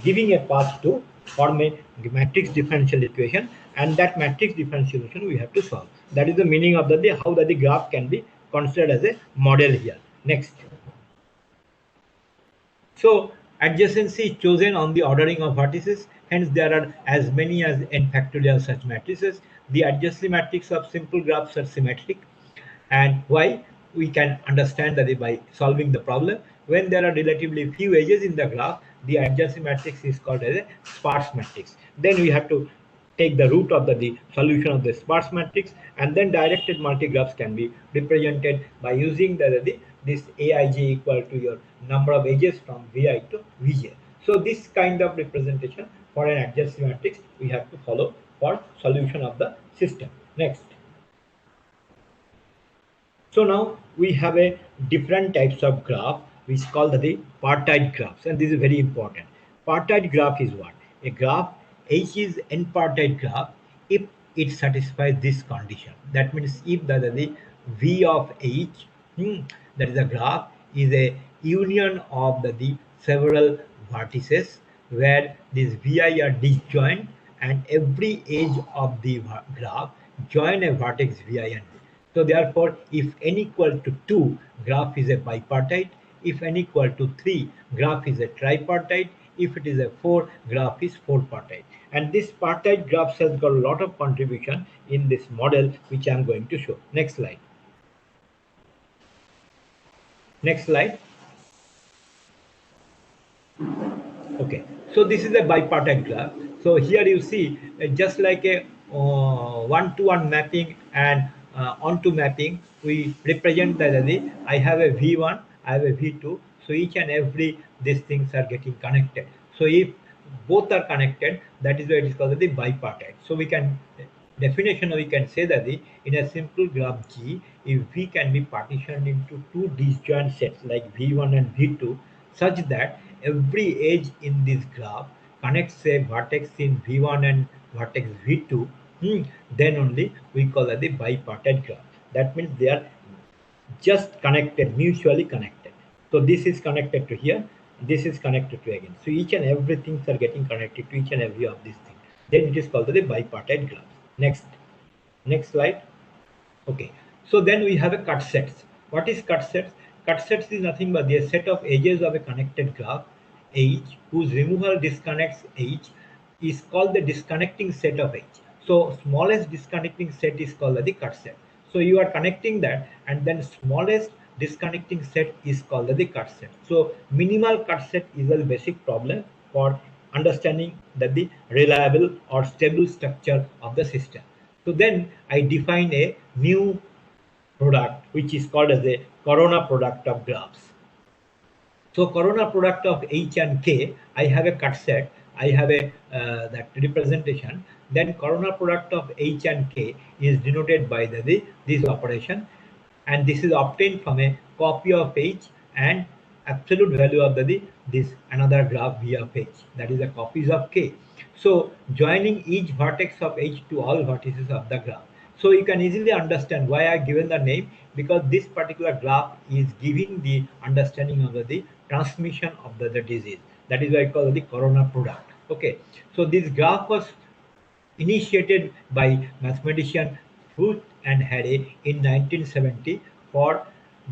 giving a path to form a matrix differential equation, and that matrix differential equation we have to solve. That is the meaning of how the graph can be considered as a model here. Next. So adjacency is chosen on the ordering of vertices. Hence there are as many as n factorial such matrices. The adjacency matrix of simple graphs are symmetric. And why? We can understand that by solving the problem. When there are relatively few edges in the graph, the adjacency matrix is called as a sparse matrix. Then we have to take the root of the solution of the sparse matrix, and then directed multigraphs can be represented by using this Aij equal to your number of edges from Vi to Vj. So this kind of representation for an adjacency matrix we have to follow for solution of the system. Next. So now we have a different types of graph which is called the partite graphs, and this is very important. Partite graph is what? A graph H is n-partite graph if it satisfies this condition. That means if the V of H, that is a graph, is a union of the several vertices where these Vi are disjoint, and every edge of the graph join a vertex Vi and V. So therefore, if n equal to 2, graph is a bipartite. If n equal to 3, graph is a tripartite. If it is a 4, graph is four-partite. And this partite graphs has got a lot of contribution in this model, which I am going to show. Next slide. Next slide. Okay, so this is a bipartite graph. So here you see just like a one-to-one mapping and onto mapping, we represent that I have a V1, I have a V2. So each and every these things are getting connected. So if both are connected, that is why it is called the bipartite. So we can definition we can say that in a simple graph G, if V can be partitioned into two disjoint sets like V1 and V2, such that every edge in this graph connects a vertex in V1 and vertex V2, then only we call that the bipartite graph. That means they are just connected, mutually connected. So this is connected to here, this is connected to again. So each and everything are getting connected to each and every of these things. Then it is called the bipartite graph. Next slide. Okay, so then we have a cut sets. What is cut sets? Cut sets is nothing but the set of edges of a connected graph H whose removal disconnects H is called the disconnecting set of H. So smallest disconnecting set is called the cut set. So you are connecting that, and then smallest disconnecting set is called the cut set. So minimal cut set is a basic problem for understanding that the reliable or stable structure of the system. So then I define a new product which is called as a corona product of graphs. So corona product of H and K, I have a cut set, I have a that representation. Then corona product of H and K is denoted by this operation, and this is obtained from a copy of H and absolute value of this another graph V of H, that is the copies of K. So joining each vertex of H to all vertices of the graph. So you can easily understand why I given the name, because this particular graph is giving the understanding of the transmission of the disease. That is why I call it the corona product. Okay, so this graph was initiated by mathematician Fruit and Harry in 1970 for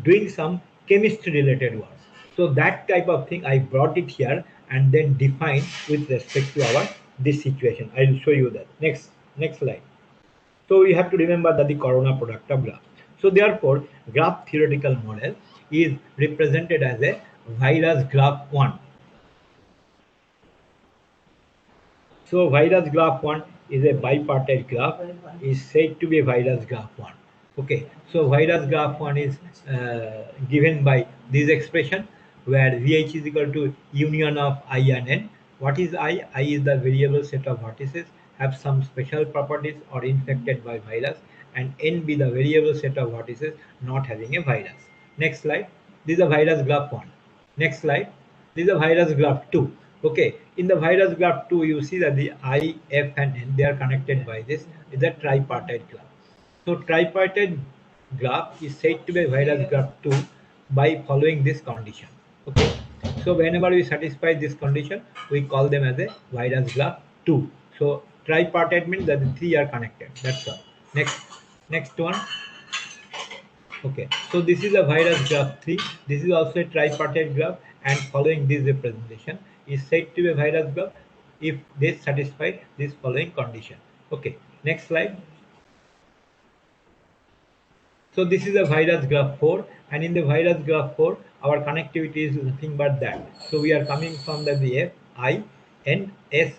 doing some chemistry related work. So that type of thing I brought it here and then defined with respect to our this situation. I will show you that. Next slide. So we have to remember that the corona product of graph. So therefore, graph theoretical model is represented as a virus graph 1. So virus graph 1 is a bipartite graph, is said to be a virus graph 1. Okay, so virus graph 1 is given by this expression where VH is equal to union of I and N. What is I? I is the variable set of vertices have some special properties or infected by virus, and N be the variable set of vertices not having a virus. Next slide. This is a virus graph 1. Next slide. This is a virus graph 2. Okay, in the virus graph 2, you see that the I, F, and N, they are connected by this is a tripartite graph. So tripartite graph is said to be a virus graph 2 by following this condition. Okay, so whenever we satisfy this condition, we call them as a virus graph 2. So tripartite means that the three are connected. That's all. Next one. Okay, so this is a virus graph 3. This is also a tripartite graph, and following this representation is said to be a virus graph if they satisfy this following condition. Okay, next slide. So this is a virus graph 4, and in the virus graph 4, our connectivity is nothing but that. So we are coming from the F, I, N, S,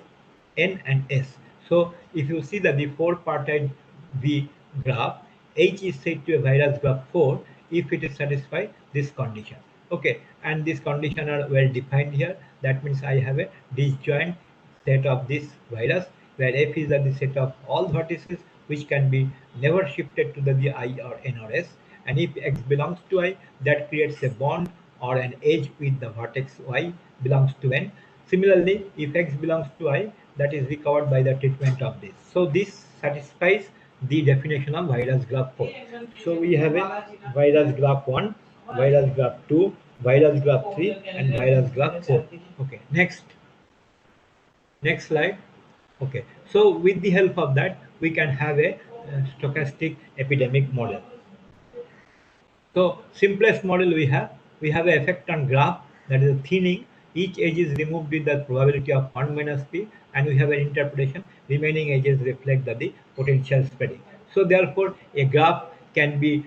N, and S. So if you see that the 4-partite V graph, H is said to be a virus graph 4 if it is satisfy this condition. Okay, and this condition are well defined here. That means I have a disjoint set of this virus where F is the set of all vertices which can be never shifted to the I or N or S, and if X belongs to I, that creates a bond or an edge with the vertex Y belongs to N. Similarly, if X belongs to I, that is recovered by the treatment of this. So this satisfies the definition of virus graph 4. So we have a virus graph 1, virus graph 2, virus graph 3, and virus graph 4. Okay, next slide. Okay, so with the help of that, we can have a stochastic epidemic model. So simplest model we have an effect on graph, that is a thinning. Each edge is removed with the probability of 1 minus p, and we have an interpretation remaining edges reflect the potential spreading. So therefore, a graph can be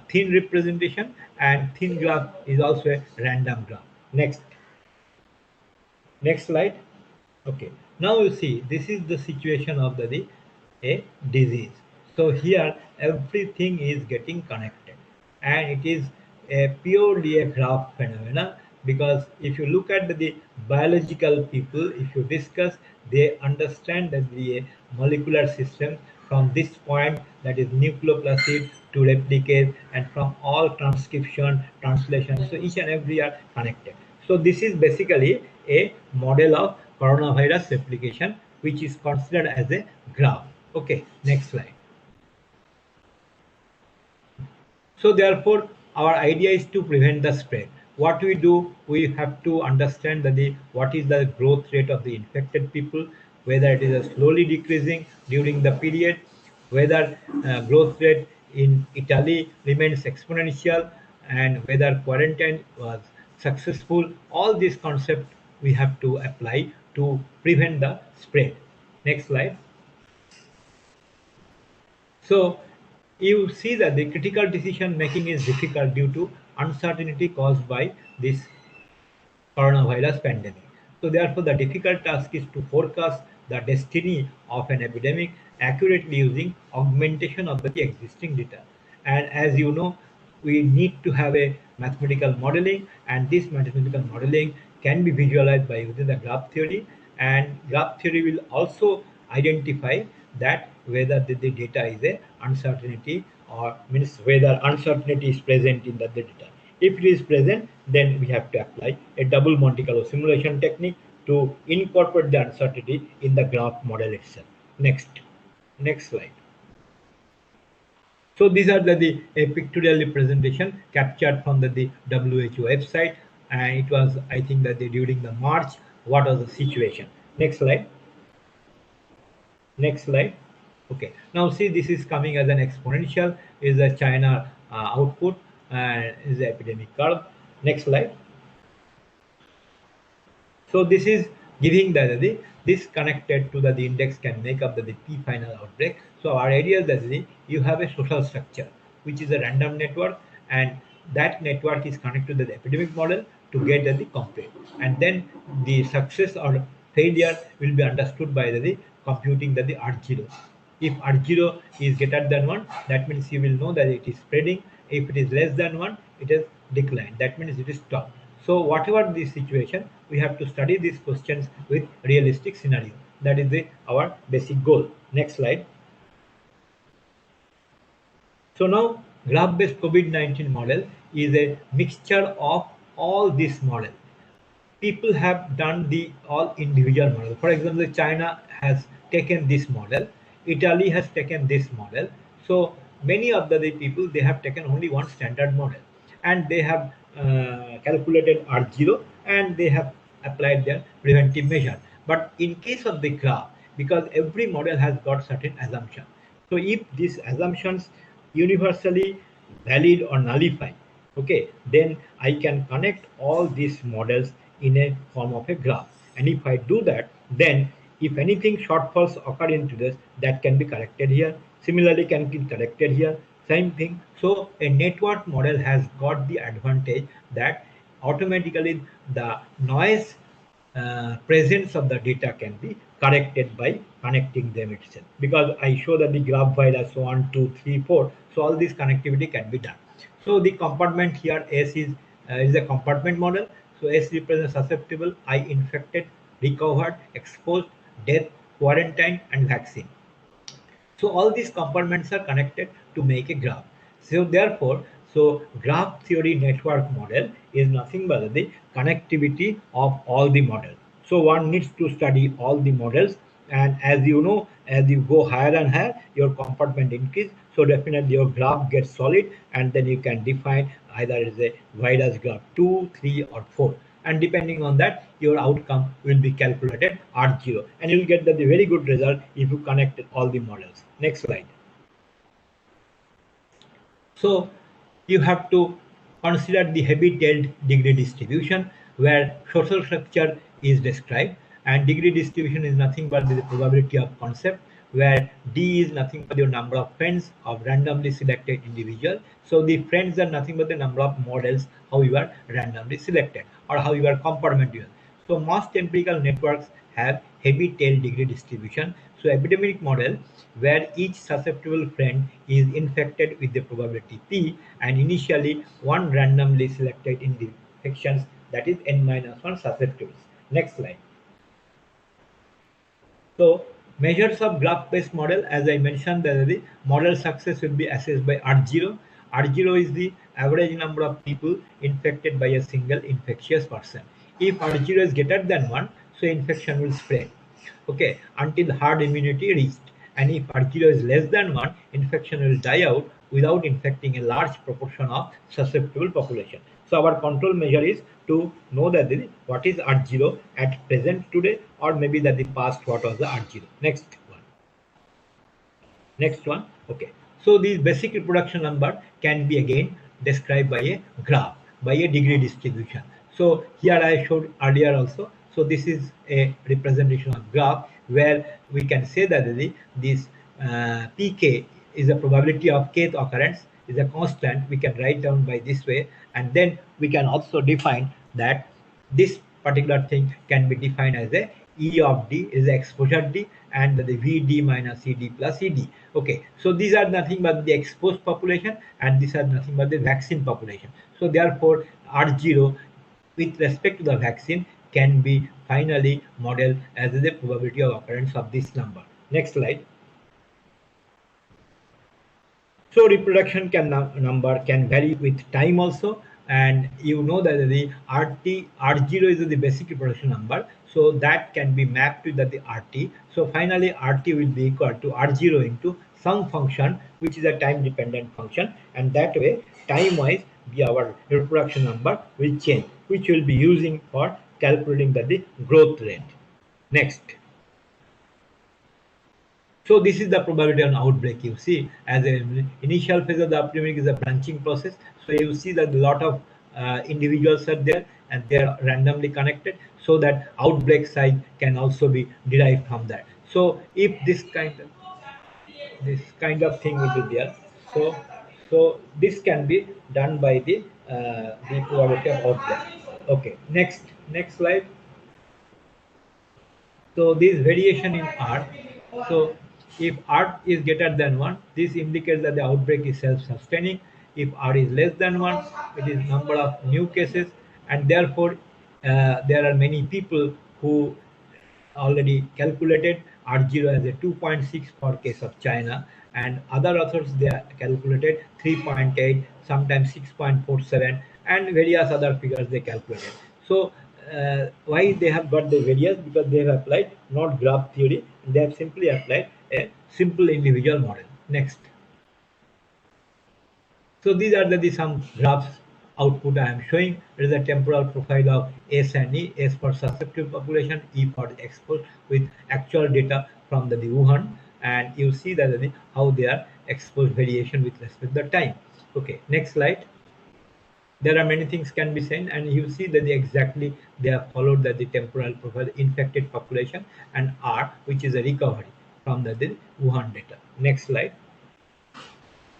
thin representation, and thin graph is also a random graph. Next slide. Okay, now you see this is the situation of a disease. So here everything is getting connected, and it is purely a graph phenomena, because if you look at the biological people, if you discuss, they understand that the molecular system from this point, that is nucleoplasmid to replicase, and from all transcription, translation, so each and every are connected. So this is basically a model of coronavirus replication, which is considered as a graph. Okay, next slide. So therefore, our idea is to prevent the spread. What we do, we have to understand that what is the growth rate of the infected people, whether it is slowly decreasing during the period, whether growth rate in Italy remains exponential, and whether quarantine was successful. All these concepts we have to apply to prevent the spread. Next slide. So you see that the critical decision making is difficult due to uncertainty caused by this coronavirus pandemic. So therefore, the difficult task is to forecast the destiny of an epidemic accurately using augmentation of the existing data. And as you know, we need to have a mathematical modeling, and this mathematical modeling can be visualized by using the graph theory, and graph theory will also identify that whether the data is a uncertainty, or means whether uncertainty is present in the data. If it is present, then we have to apply a double Monte Carlo simulation technique to incorporate the uncertainty in the graph model itself. Next slide. So these are the pictorial representation captured from the WHO website, and it was, I think, that during the March, what was the situation. Next slide. Next slide. Okay, now see, this is coming as an exponential, is the China output, and is the epidemic curve. Next slide. So this is giving this connected to the index can make up the P final outbreak. So our idea is that you have a social structure, which is a random network, and that network is connected to the epidemic model to get the complete. And then the success or failure will be understood by the computing the R0. If R0 is greater than 1, that means you will know that it is spreading. If it is less than 1, it is declined. That means it is stopped. So whatever the situation, we have to study these questions with realistic scenario. That is our basic goal. Next slide. So now graph-based COVID-19 model is a mixture of all these models. People have done the all individual model. For example, China has taken this model. Italy has taken this model. So many of the people, they have taken only one standard model, and they have calculated R0, and they have applied their preventive measure. But in case of the graph, because every model has got certain assumptions, so if these assumptions universally valid or nullified, okay, then I can connect all these models in a form of a graph. And if I do that, then if anything shortfalls occur into this, that can be corrected here. Similarly, can be corrected here. Same thing. So a network model has got the advantage that automatically the noise presence of the data can be corrected by connecting them itself. Because I show that the graph virus 1, 2, 3, 4. So all this connectivity can be done. So the compartment here S is a compartment model. So S represents susceptible, I infected, recovered, exposed, death, quarantine, and vaccine. So all these compartments are connected to make a graph. So therefore, so graph theory network model is nothing but the connectivity of all the models. So one needs to study all the models, and as you know, as you go higher and higher, your compartment increase. So definitely your graph gets solid, and then you can define either as a virus graph 2, 3, or 4. And depending on that, your outcome will be calculated R0, and you'll get the very good result if you connect all the models. Next slide. So you have to consider the heavy-tailed degree distribution, where social structure is described, and degree distribution is nothing but the probability of concept, where D is nothing but your number of friends of randomly selected individual. So the friends are nothing but the number of models how you are randomly selected, or how you are compartmental. So most empirical networks have heavy tail degree distribution. So epidemic model, where each susceptible friend is infected with the probability P, and initially one randomly selected infections, that is n-1 susceptibles. Next slide. So measures of graph-based model, as I mentioned, the model success will be assessed by R0. R0 is the average number of people infected by a single infectious person. If R0 is greater than 1, so infection will spread. Okay, until herd immunity reached. And if R0 is less than 1, infection will die out without infecting a large proportion of susceptible population. So our control measure is to know that what is R0 at present today, or maybe that the past what was the R0. Next one. Next one. Okay. So these basic reproduction number can be again described by a graph, by a degree distribution. So here I showed earlier also. So this is a representation of graph where we can say that this pk is the probability of kth occurrence is a constant. We can write down by this way, and then we can also define that this particular thing can be defined as a E of D is the exposure D, and the VD minus ED plus ED. Okay, so these are nothing but the exposed population, and these are nothing but the vaccine population. So therefore, R0 with respect to the vaccine can be finally modeled as the probability of occurrence of this number. Next slide. So reproduction number can vary with time also, and you know that the R0 is the basic reproduction number, so that can be mapped to the RT. So finally RT will be equal to R0 into some function which is a time dependent function, and that way time wise our reproduction number will change, which will be using for calculating the growth rate. Next. So this is the probability of outbreak. You see, as an initial phase of the epidemic is a branching process. So you see that a lot of individuals are there, and they are randomly connected, so that outbreak size can also be derived from that. So if this kind of thing will be there, so this can be done by the probability of outbreak. Okay, next slide. So this variation in R. So if R is greater than 1, this indicates that the outbreak is self-sustaining. If R is less than 1, it is number of new cases, and therefore there are many people who already calculated R0 as a 2.6 for case of China, and other authors they calculated 3.8, sometimes 6.47, and various other figures they calculated. So why they have got the various? Because they have applied not graph theory, they have simply applied a simple individual model. Next. So these are the some graphs output I am showing. There is a temporal profile of S and E, S for susceptible population, E for the exposed, with actual data from the Wuhan, and you see that how they are exposed variation with respect to the time. Okay, next slide. There are many things can be said, and you see that exactly they have followed the temporal profile infected population, and R, which is a recovery from the Wuhan data. Next slide.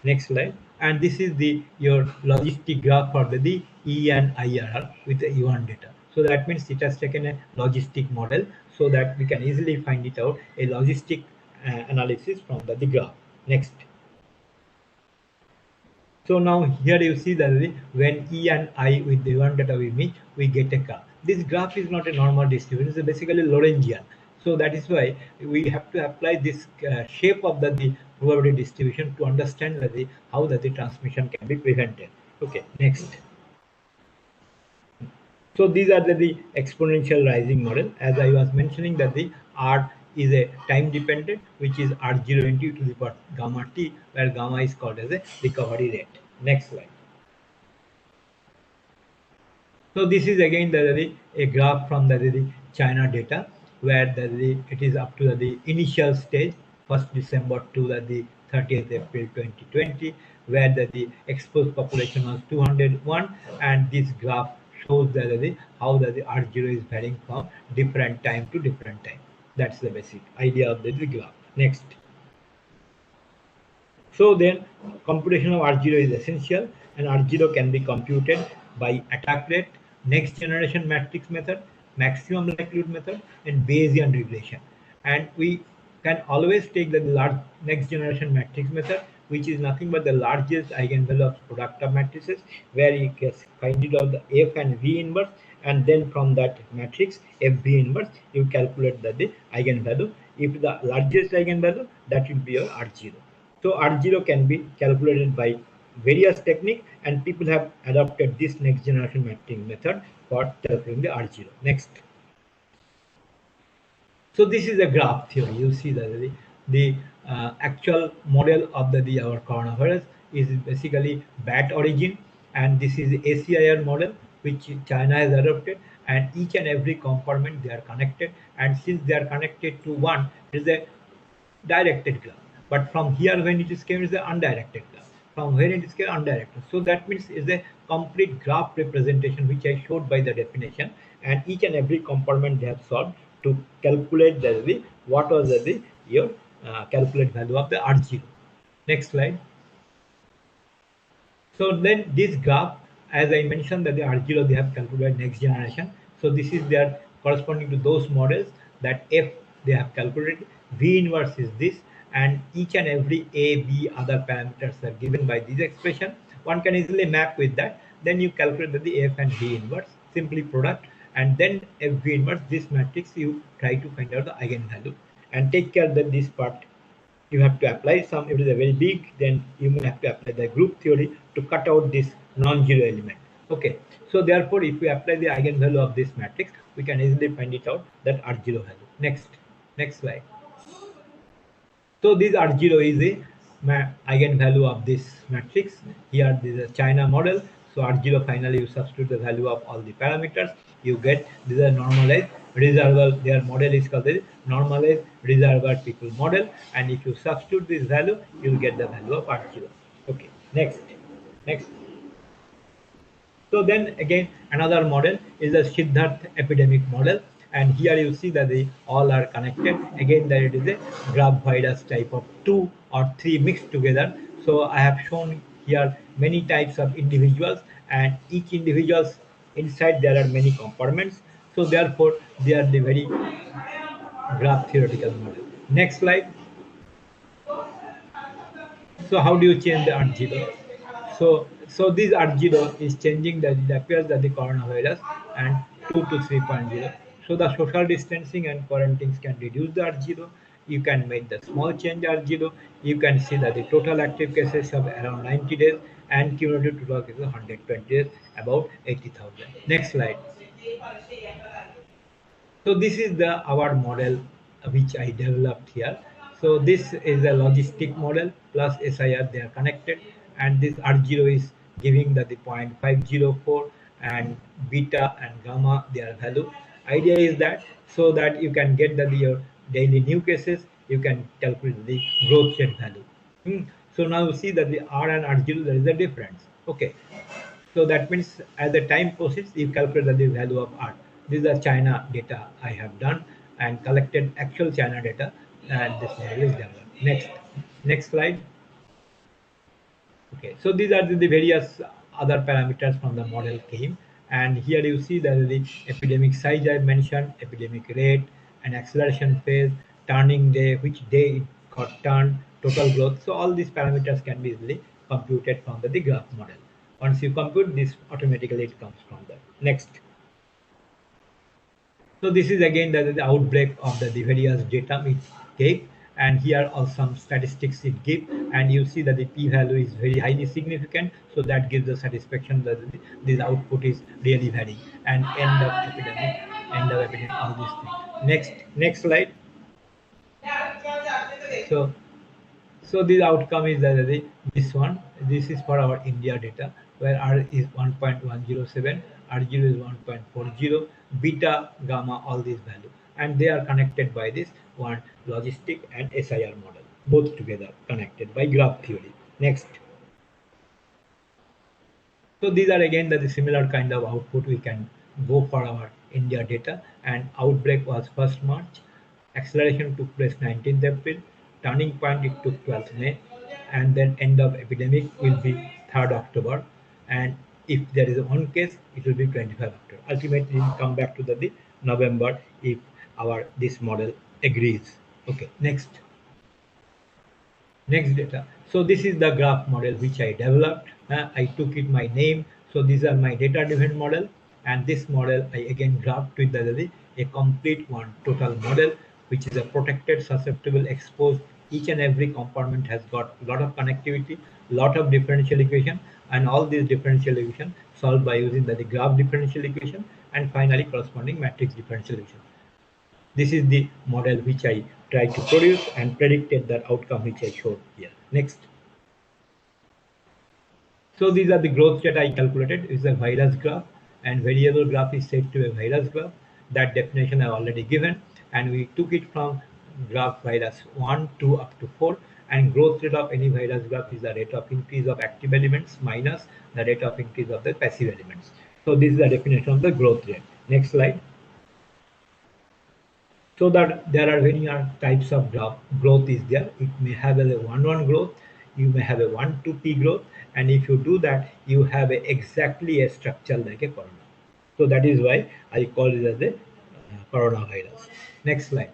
Next slide. And this is your logistic graph for the E and IRR with the Wuhan data. So that means it has taken a logistic model, so that we can easily find it out, a logistic analysis from the graph. Next. So now here you see that when E and I with the Wuhan data we meet, we get a graph. This graph is not a normal distribution, it's basically Lorentzian. So that is why we have to apply this shape of the probability distribution to understand how the transmission can be prevented. Okay, next. So these are the exponential rising model. As I was mentioning that the R is a time dependent, which is R0 into e to the power gamma t, where gamma is called as a recovery rate. Next slide. So this is again a graph from the China data, where it is up to the initial stage, 1st December to the 30th April 2020, where the exposed population was 201, and this graph shows how the R0 is varying from different time to different time. That's the basic idea of the graph. Next. So then computation of R0 is essential, and R0 can be computed by attack rate, next generation matrix method, maximum likelihood method, and Bayesian regression. And we can always take the large next generation matrix method, which is nothing but the largest eigenvalue of product of matrices, where you can find it out the F and V inverse, and then from that matrix FV inverse you calculate the eigenvalue. If the largest eigenvalue, that will be your R0. So R0 can be calculated by various techniques, and people have adopted this next generation matrix method for calculating the R0. Next. So this is a graph theory. You see that the actual model of our coronavirus is basically bat origin, and this is the ACIR model which China has adopted, and each and every compartment they are connected, and since they are connected to one, it is a directed graph. But from here, when it is came, is the undirected graph. From where it is came, undirected. So that means is a complete graph representation, which I showed by the definition, and each and every compartment they have solved to calculate what was your calculate value of the R0. Next slide. So then this graph, as I mentioned that the R0 they have calculated next generation. So this is their corresponding to those models that F they have calculated. V inverse is this, and each and every A, B other parameters are given by this expression. One can easily map with that. Then you calculate the F and V inverse, simply product, and then F V inverse, this matrix you try to find out the eigenvalue, and take care that this part you have to apply some. If it is a very big, then you may have to apply the group theory to cut out this non-zero element. Okay, so therefore if we apply the eigenvalue of this matrix, we can easily find it out that R0 value. Next slide. So this R0 is the eigenvalue of this matrix. Here this is a China model. So R0 finally you substitute the value of all the parameters. You get this is a normalized reservoir. Their model is called the normalized reservoir people model. And if you substitute this value, you will get the value of R0. Okay, next. So then again another model is the Siddharth epidemic model, and here you see that they all are connected. Again that it is a graph virus type of 2 or 3 mixed together. So I have shown here many types of individuals, and each individuals inside there are many compartments. So therefore they are the very graph theoretical model. Next slide. So how do you change the R0? So this R0 is changing that it appears that the coronavirus and 2 to 3.0. So the social distancing and quarantines can reduce the R0. You can make the small change R0. You can see that the total active cases of around 90 days and cumulative total cases 120 days, about 80,000. Next slide. So this is our model which I developed here. So this is a logistic model plus SIR, they are connected, and this R0 is giving the 0.504, and beta and gamma their value. Idea is that so that you can get your daily new cases, you can calculate the growth rate value. So now you see that the R and R0 there is a difference. Okay, so that means as the time proceeds, you calculate the value of R. These are China data I have done and collected actual China data, and this model is developed. Next slide. Okay, so these are the various other parameters from the model came, and here you see that the epidemic size I mentioned, epidemic rate, and acceleration phase, turning day, which day it got turned, total growth. So all these parameters can be easily computed from the graph model. Once you compute this, automatically it comes from that. Next. So this is again the outbreak of the various data it gave, and here are some statistics it gives, and you see that the p-value is very highly significant, so that gives the satisfaction that this output is really varying, and end of epidemic, all these things. Next slide. So this outcome is this one. This is for our India data, where R is 1.107, R0 is 1.40, beta, gamma, all these values, and they are connected by this one logistic and SIR model, both together connected by graph theory. Next. So these are again the similar kind of output we can go for our India data, and outbreak was 1st March, acceleration took place 19th April, turning point it took 12th May, and then end of epidemic will be 3rd October, and if there is one case, it will be 25 October. Ultimately, we'll come back to the November if this model agrees. Okay, next data. So this is the graph model which I developed. I took it my name. So these are my data-driven model, and this model I again graphed with a complete one total model, which is a protected, susceptible, exposed. Each and every compartment has got a lot of connectivity, lot of differential equation, and all these differential equation solved by using the graph differential equation, and finally corresponding matrix differential equation. This is the model which I tried to produce and predicted that outcome which I showed here. Next. So these are the growth that I calculated. It's a virus graph, and variable graph is said to be a virus graph. That definition I already given, and we took it from graph virus 1, 2 up to 4, and growth rate of any virus graph is the rate of increase of active elements minus the rate of increase of the passive elements. So this is the definition of the growth rate. Next slide. So that there are many types of growth is there. It may have a 1-1 growth, you may have a 1-2p growth, and if you do that, you have exactly a structure like a corona. So that is why I call it as a coronavirus. Next slide.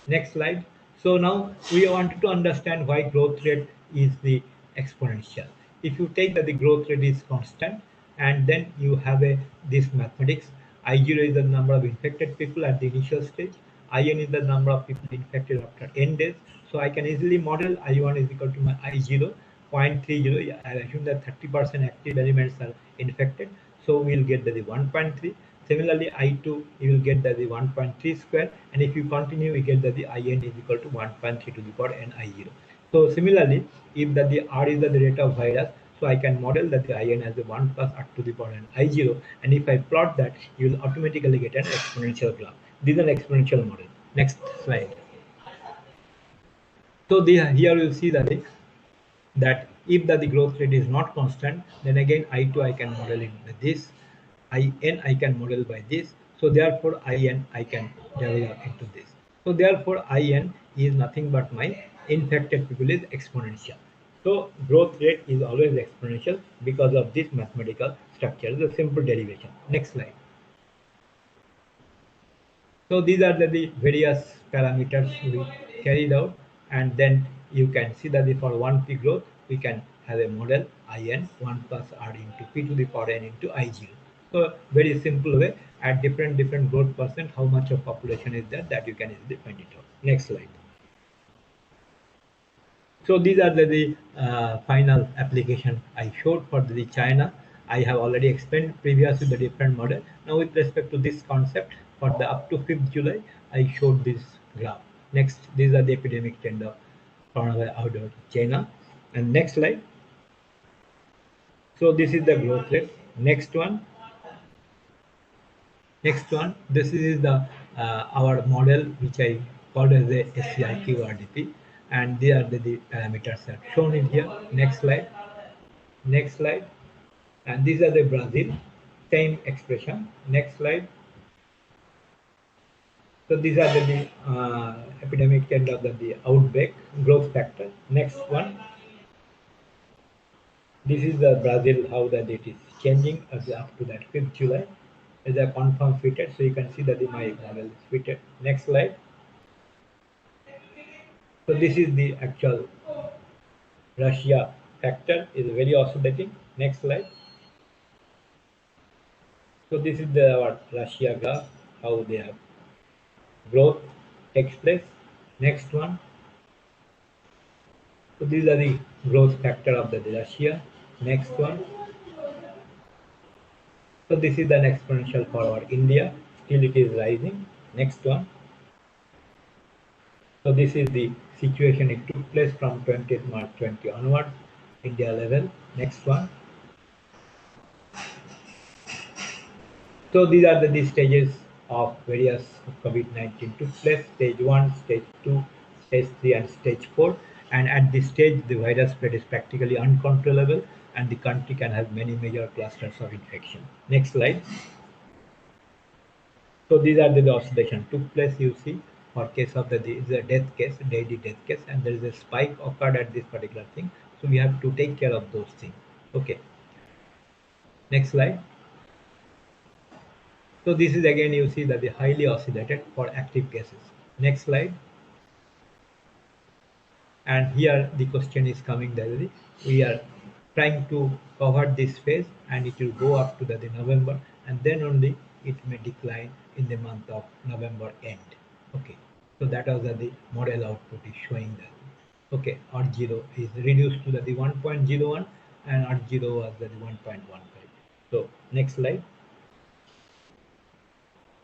Next slide. So now we wanted to understand why growth rate is the exponential. If you take that the growth rate is constant, and then you have this mathematics, I0 is the number of infected people at the initial stage, IN is the number of people infected after n days. So I can easily model I1 is equal to my I0, 0.30. I assume that 30% active elements are infected. So we'll get the 1.3. Similarly, I2, you will get that the 1.3 square, and if you continue, we get that the IN is equal to 1.3 to the power n I0. So similarly, if that the R is the rate of virus, so I can model that the IN as the 1 plus R to the power n I0, and if I plot that, you will automatically get an exponential graph. This is an exponential model. Next slide. So here you see that if the growth rate is not constant, then again I2 I can model it by this, IN I can model by this. So therefore IN I can develop into this. So therefore IN is nothing but my infected people is exponential. So growth rate is always exponential because of this mathematical structure, the simple derivation. Next slide. So these are the various parameters we carried out, and then you can see that for 1p growth, we can have a model IN 1 plus R into p to the power n into I0. So very simple way, at different growth percent, how much of population is there, that you can easily find it out. Next slide. So these are the final application I showed for the China. I have already explained previously the different model. Now with respect to this concept, for the up to 5th July, I showed this graph. Next, these are the epidemic trend of coronavirus out of China. And next slide. So this is the growth rate. Next one. Next one. This is the our model which I called as the SCIQ RDP, and they are the parameters are shown in here. Next slide. Next slide. And these are the Brazil, same expression. Next slide. So these are the epidemic trend of the outbreak growth factor. Next one. This is the Brazil, how that it is changing as up to that 5th July. As a confirmed fitted, so you can see that my model is fitted. Next slide. So this is the actual Russia factor is very oscillating. Next slide. So this is our Russia graph, how they have growth takes place. Next one. So these are the growth factor of the Russia. Next one. So this is an exponential for our India. Still it is rising. Next one. So this is the situation it took place from 20th March 20 onwards, India level. Next one. So these are the stages of various COVID-19 took place: stage 1, stage 2, stage 3, and stage 4. And at this stage, the virus spread is practically uncontrollable, and the country can have many major clusters of infection. Next slide. So these are the oscillation took place. You see, for case of the death case, daily death case, and there is a spike occurred at this particular thing. So we have to take care of those things. Okay. Next slide. So this is again, you see that the highly oscillated for active cases. Next slide. And here the question is coming that we are trying to cover this phase, and it will go up to the November, and then only it may decline in the month of November end. Okay, so that was the model output is showing that. Okay, R0 is reduced to the 1.01, and R0 was the 1.15. So next slide.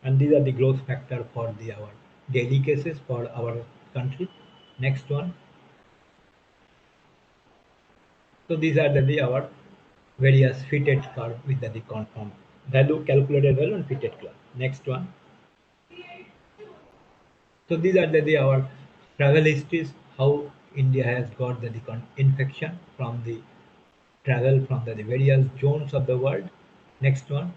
And these are the growth factor for our daily cases for our country. Next one. So these are our various fitted curve with the confirmed value, calculated value and fitted curve. Next one. So these are our travel histories, how India has got the infection from the travel from the various zones of the world. Next one.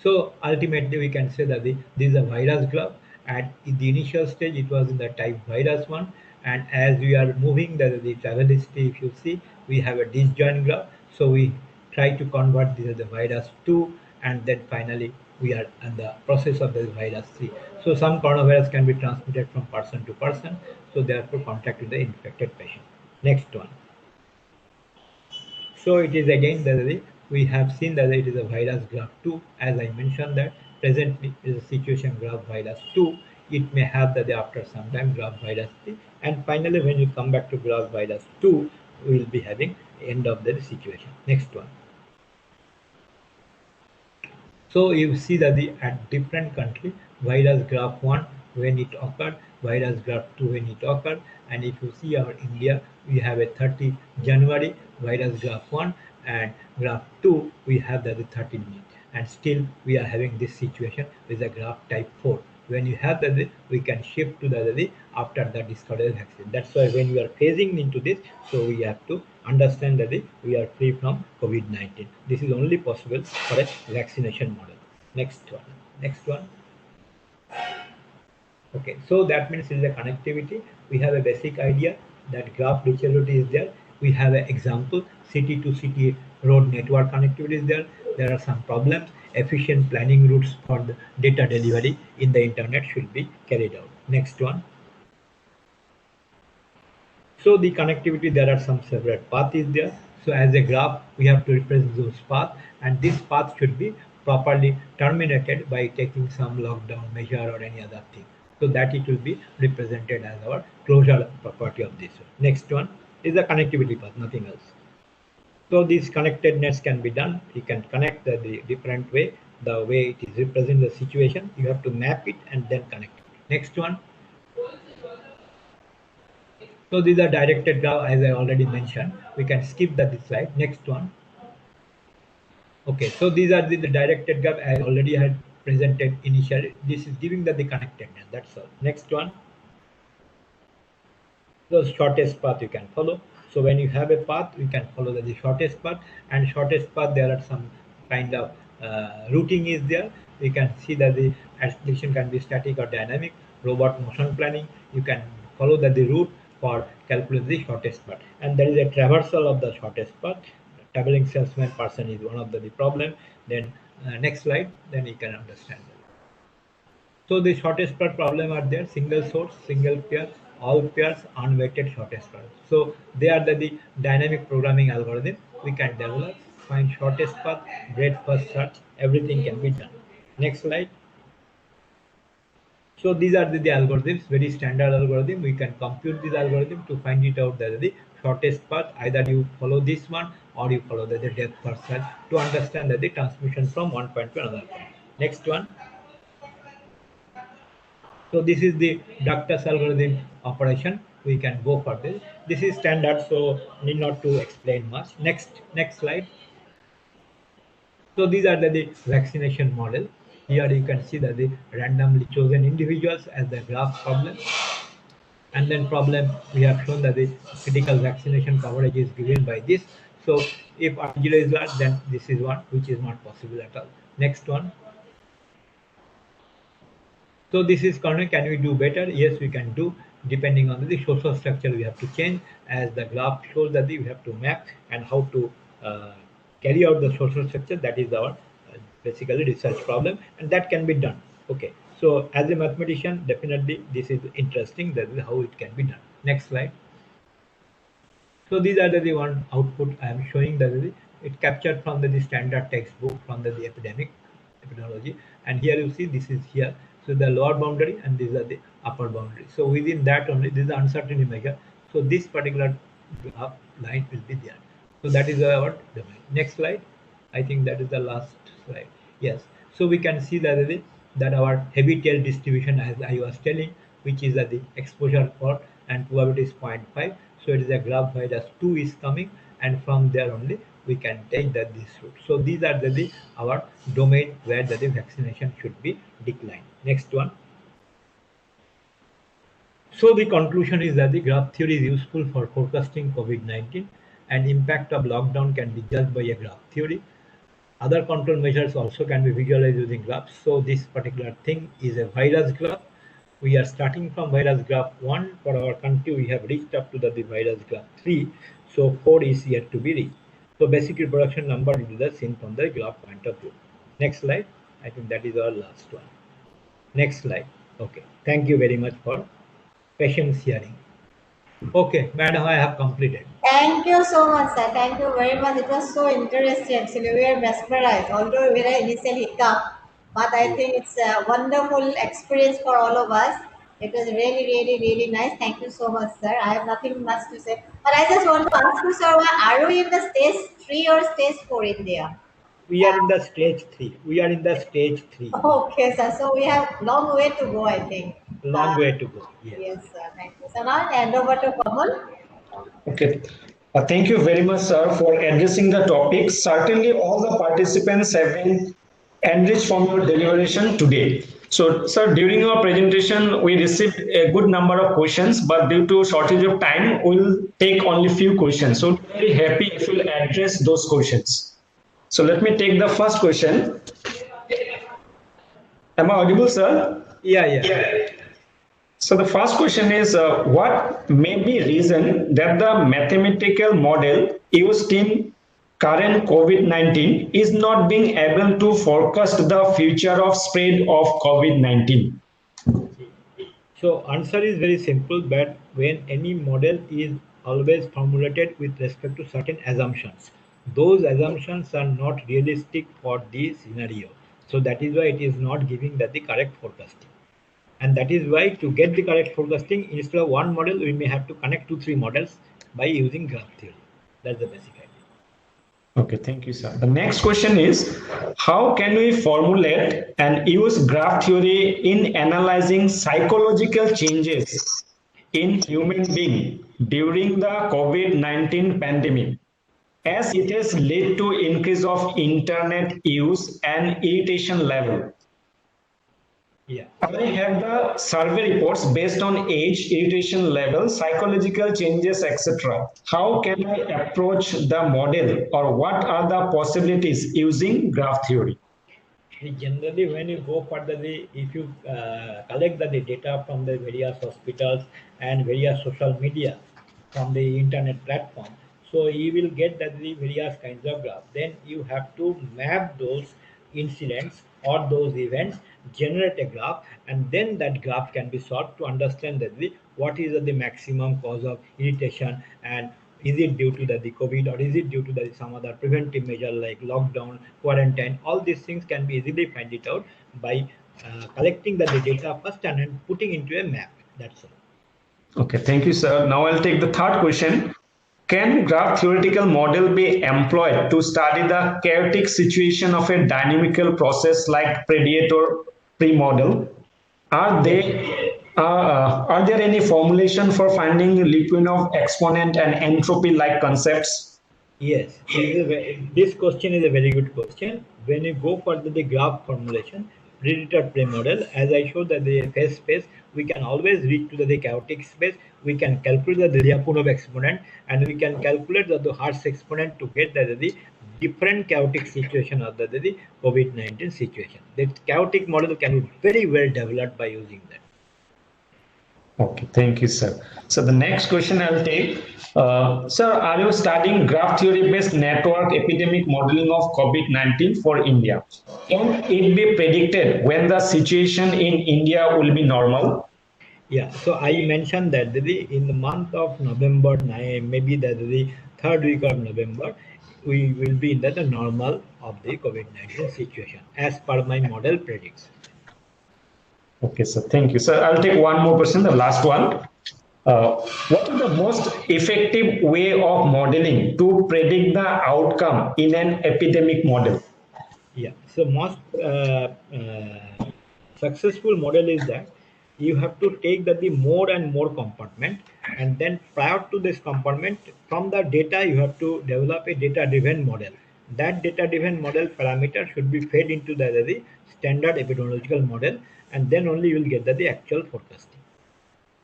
So ultimately we can say that this is a virus graph. At the initial stage it was in the type virus 1, and as we are moving the travel history, if you see, we have a disjoint graph. So we try to convert this as the virus 2, and then finally we are in the process of the virus 3. So some coronavirus can be transmitted from person to person, so therefore contact with the infected patient. Next one. So it is again that we have seen that it is a virus graph 2. As I mentioned that presently is a situation graph virus 2. It may have that after some time graph virus 3. And finally when you come back to graph virus 2, we will be having end of the situation. Next one. So you see that at different country, virus graph 1 when it occurred, virus graph 2 when it occurred, and if you see our India, we have a 30 January virus graph 1, and graph 2 we have the 13 May, and still we are having this situation with a graph type 4. When you have that, we can shift to the after the discovery vaccine. That's why when we are phasing into this, so we have to understand that we are free from COVID-19. This is only possible for a vaccination model. Next one. Next one. Okay, so that means in the connectivity, we have a basic idea that graph reachability is there. We have an example, city to city road network connectivity is there. There are some problems. Efficient planning routes for the data delivery in the internet should be carried out. Next one. So the connectivity, there are some separate paths is there. So as a graph, we have to represent those paths, and this path should be properly terminated by taking some lockdown measure or any other thing. So that it will be represented as our closure property of this one. Next one is the connectivity path, nothing else. So these connectedness can be done. You can connect the different way, the way it is represent the situation. You have to map it and then connect it. Next one. So these are directed graph, as I already mentioned. We can skip this slide. Next one. Okay, so these are the directed graph I already had presented initially. This is giving the connectedness. That's all. Next one. The shortest path you can follow. So when you have a path, you can follow the shortest path, and shortest path there are some kind of routing is there. You can see that the application can be static or dynamic. Robot motion planning, you can follow the route for calculating the shortest path, and there is a traversal of the shortest path. Traveling salesman person is one of the problem. Then next slide, then you can understand that. So the shortest path problem are there: single source, single pair, all pairs, unweighted shortest path. So they are the dynamic programming algorithm we can develop, find shortest path, breadth first search, everything can be done. Next slide. So these are the algorithms, very standard algorithm. We can compute this algorithm to find it out the shortest path. Either you follow this one or you follow the depth first search to understand the transmission from one point to another point. Next one. So this is the ductus algorithm operation. We can go for this. This is standard, so need not to explain much. Next slide. So these are the vaccination model. Here you can see that the randomly chosen individuals as the graph problem. And then problem, we have shown that the critical vaccination coverage is given by this. So if R0 is large, then this is one which is not possible at all. Next one. So this is correct. Can we do better? Yes, we can do. Depending on the social structure, we have to change. As the graph shows that we have to map and how to carry out the social structure. That is our basically research problem, and that can be done. Okay. So as a mathematician, definitely this is interesting. That is how it can be done. Next slide. So these are the one output I am showing that it captured from the standard textbook from the epidemiology, and here you see this is here. So the lower boundary and these are the upper boundary. So within that only this is the uncertainty measure. So this particular graph line will be there. So that is our domain. Next slide. I think that is the last slide. Yes. So we can see that our heavy tail distribution, as I was telling, which is the exposure for and probability is 0.5. So it is a graph virus 2 is coming, and from there only we can take this route. So these are our domain where the vaccination should be declined. Next one. So the conclusion is that the graph theory is useful for forecasting COVID-19, and impact of lockdown can be judged by a graph theory. Other control measures also can be visualized using graphs. So this particular thing is a virus graph. We are starting from virus graph 1. For our country, we have reached up to the virus graph 3. So 4 is yet to be reached. So basic reproduction number will be the seen from the graph point of view. Next slide. I think that is our last one. Next slide. Okay. Thank you very much for patience hearing. Okay, madam, I have completed. Thank you so much, sir. Thank you very much. It was so interesting. Actually, we are mesmerized, although we were initially hiccup, but I think it's a wonderful experience for all of us. It was really, really, really nice. Thank you so much, sir. I have nothing much to say. But I just want to ask you, sir, are we in the stage 3 or stage 4 India? We are in the stage 3. We are in the stage 3. Okay, sir. So we have long way to go, I think. Long way to go. Yes. Yes, sir. Thank you. So now I hand over to Kamal. Okay. Thank you very much, sir, for addressing the topic. Certainly, all the participants have been enriched from your deliberation today. So, sir, during your presentation, we received a good number of questions, but due to shortage of time, we'll take only few questions. So, very happy if you'll address those questions. So, let me take the first question. Am I audible, sir? Yeah. So the first question is, what may be reason that the mathematical model used in current COVID-19 is not being able to forecast the future of spread of COVID-19? So answer is very simple, but when any model is always formulated with respect to certain assumptions, those assumptions are not realistic for the scenario. So that is why it is not giving the correct forecasting. And that is why to get the correct forecasting, instead of one model, we may have to connect 2-3 models by using graph theory. That's the basic idea. Okay, thank you, sir. The next question is, how can we formulate and use graph theory in analyzing psychological changes in human being during the COVID-19 pandemic, as it has led to increase of internet use and irritation level? Yeah. I have the survey reports based on age, irritation level, psychological changes, etc. How can I approach the model, or what are the possibilities using graph theory? Generally, when you go for if you collect the data from the various hospitals and various social media from the internet platform, so you will get the various kinds of graph. Then you have to map those incidents or those events, generate a graph, and then that graph can be solved to understand what is the maximum cause of irritation, and is it due to the COVID, or is it due to some other preventive measure like lockdown, quarantine? All these things can be easily find it out by collecting the data first and then putting into a map. That's all. Okay, thank you, sir. Now I'll take the third question. Can graph theoretical model be employed to study the chaotic situation of a dynamical process like predator-prey model? Are there any formulation for finding Lyapunov exponent and entropy-like concepts? Yes, this question is a very good question. When you go for the graph formulation, predator-prey model, as I showed that the phase space, we can always reach to the chaotic space. We can calculate the Lyapunov exponent, and we can calculate the Hertz exponent to get the different chaotic situation of the COVID-19 situation. The chaotic model can be very well developed by using that. Okay, thank you, sir. So the next question I'll take. Sir, are you studying graph theory-based network epidemic modeling of COVID-19 for India? Can it be predicted when the situation in India will be normal? Yeah, so I mentioned that in the month of November, maybe the third week of November, we will be in the normal of the COVID-19 situation, as per my model predicts. Okay, so thank you. Sir, I'll take one more question, the last one. What is the most effective way of modeling to predict the outcome in an epidemic model? Yeah. So most successful model is that you have to take the more and more compartment, and then prior to this compartment, from the data you have to develop a data-driven model. That data-driven model parameter should be fed into the standard epidemiological model, and then only you will get the actual forecasting.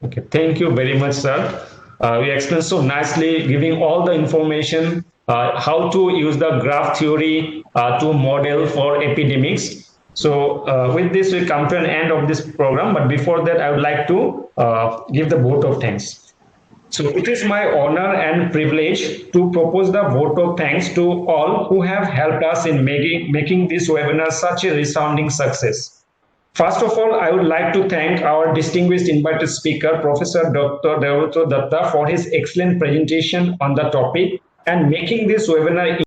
Okay, thank you very much, sir. You explained so nicely, giving all the information how to use the graph theory to model for epidemics. So, with this, we come to an end of this program. But before that, I would like to give the vote of thanks. So, it is my honor and privilege to propose the vote of thanks to all who have helped us in making this webinar such a resounding success. First of all, I would like to thank our distinguished invited speaker, Professor Dr. Devvrat Datta, for his excellent presentation on the topic and making this webinar